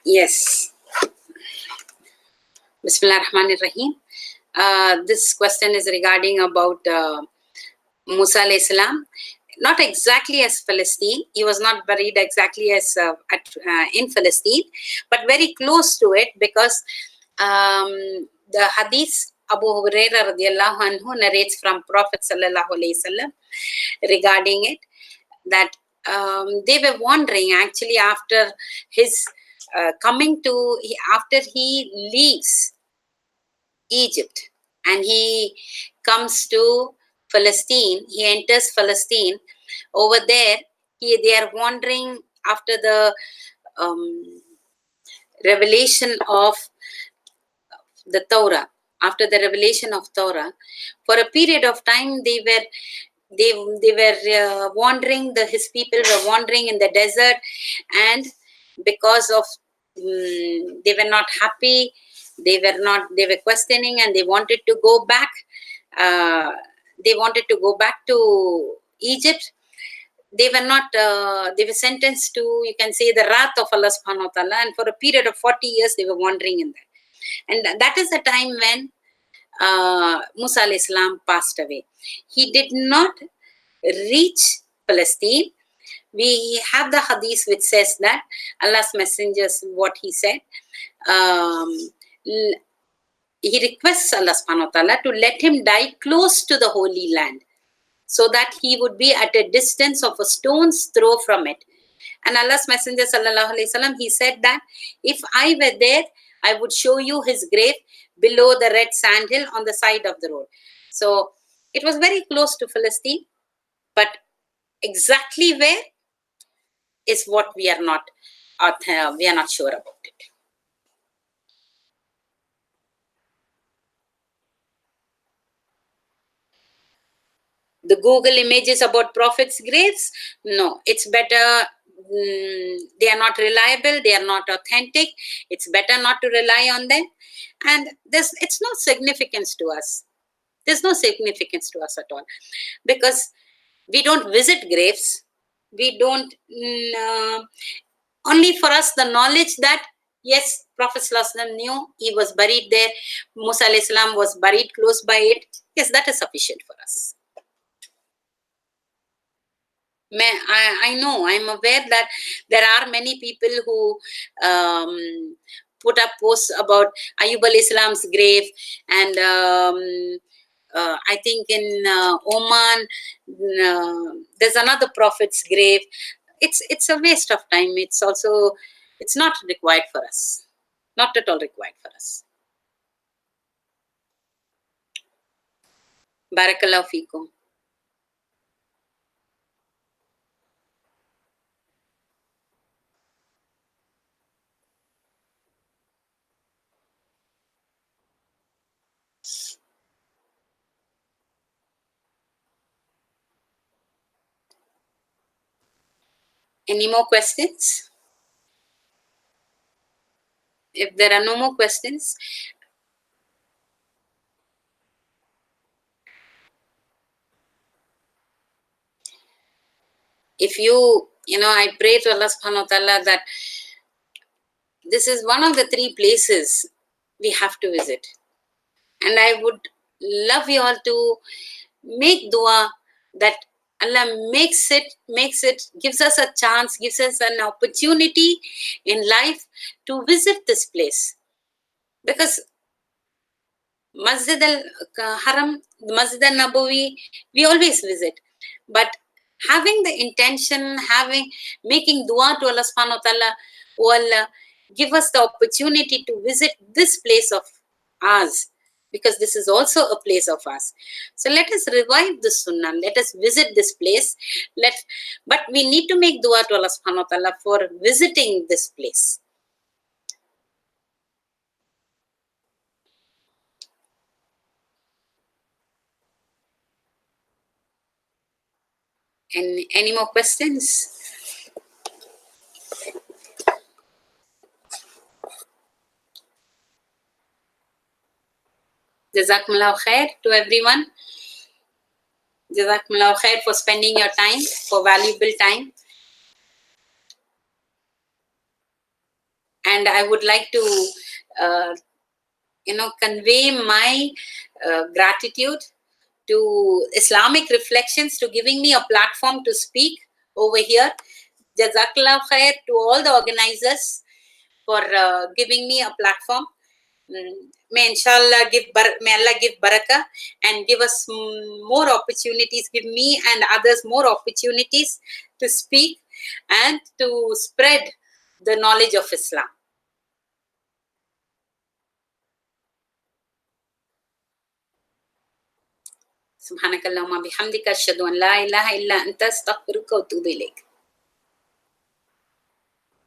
Speaker 1: Yes. Bismillah ar-Rahman ar-Rahim. This question is regarding about Musa alayhi salam. Not exactly as Palestine. He was not buried exactly as in Palestine, but very close to it, because the hadith Abu Hurairah radiallahu anhu narrates from Prophet sallallahu alaihi wasallam regarding it, that they were wandering actually after his after he leaves Egypt and he comes to Palestine, he enters Palestine. Over there, they are wandering after the revelation of the Torah. After the revelation of Torah, for a period of time, they were wandering. His people were wandering in the desert, and because of they were not happy, they were questioning, and they wanted to go back. They wanted to go back to Egypt. They were sentenced to, you can say, the wrath of Allah subhanahu wa ta'ala, and for a period of 40 years they were wandering in that. And that is the time when Musa alayhi salam passed away. He did not reach Palestine. We have the hadith which says that Allah's messengers, what he said, he requests Allah subhanahu wa ta'ala to let him die close to the Holy Land, so that he would be at a distance of a stone's throw from it. And Allah's Messenger sallallahu alaihi wasallam, he said that if I were there, I would show you his grave below the red sandhill on the side of the road. So it was very close to Palestine, but exactly where is what we are not sure about it. The Google images about prophets' graves, no, it's better. They are not reliable, they are not authentic. It's better not to rely on them, and it's no significance to us. There's no significance to us at all, because we don't visit graves. We don't only for us the knowledge that yes, Prophet ﷺ knew he was buried there, Musa alayhi salam was buried close by it. Yes, that is sufficient for us. I know, I'm aware that there are many people who put up posts about Ayyub al-Islam's grave, and I think in Oman, there's another prophet's grave. It's a waste of time. It's not required for us. Not at all required for us. Barakallahu feekum. Any more questions? If there are no more questions, if I pray to Allah subhanahu wa ta'ala that this is one of the 3 places we have to visit. And I would love you all to make dua that Allah gives us a chance, gives us an opportunity in life to visit this place. Because Masjid Al-Haram, Masjid Al-Nabawi, we always visit. But having the intention, making dua to Allah subhanahu wa ta'ala, oh Allah, give us the opportunity to visit this place of ours, because this is also a place of ours. So let us revive the sunnah. Let us visit this place. But we need to make dua to Allah subhanahu wa ta'ala for visiting this place. And any more questions? Jazakumullahu khair to everyone. Jazakumullahu khair for spending your time, for valuable time. And I would like to convey my gratitude to Islamic Reflections to giving me a platform to speak over here. Jazakallah khair to all the organizers for giving me a platform. May inshallah may Allah give barakah and give us more opportunities, give me and others more opportunities to speak and to spread the knowledge of Islam. Subhanakallahumma bihamdika ashhadu an la ilaha illa anta astaghfiruka wa atubu ilayk.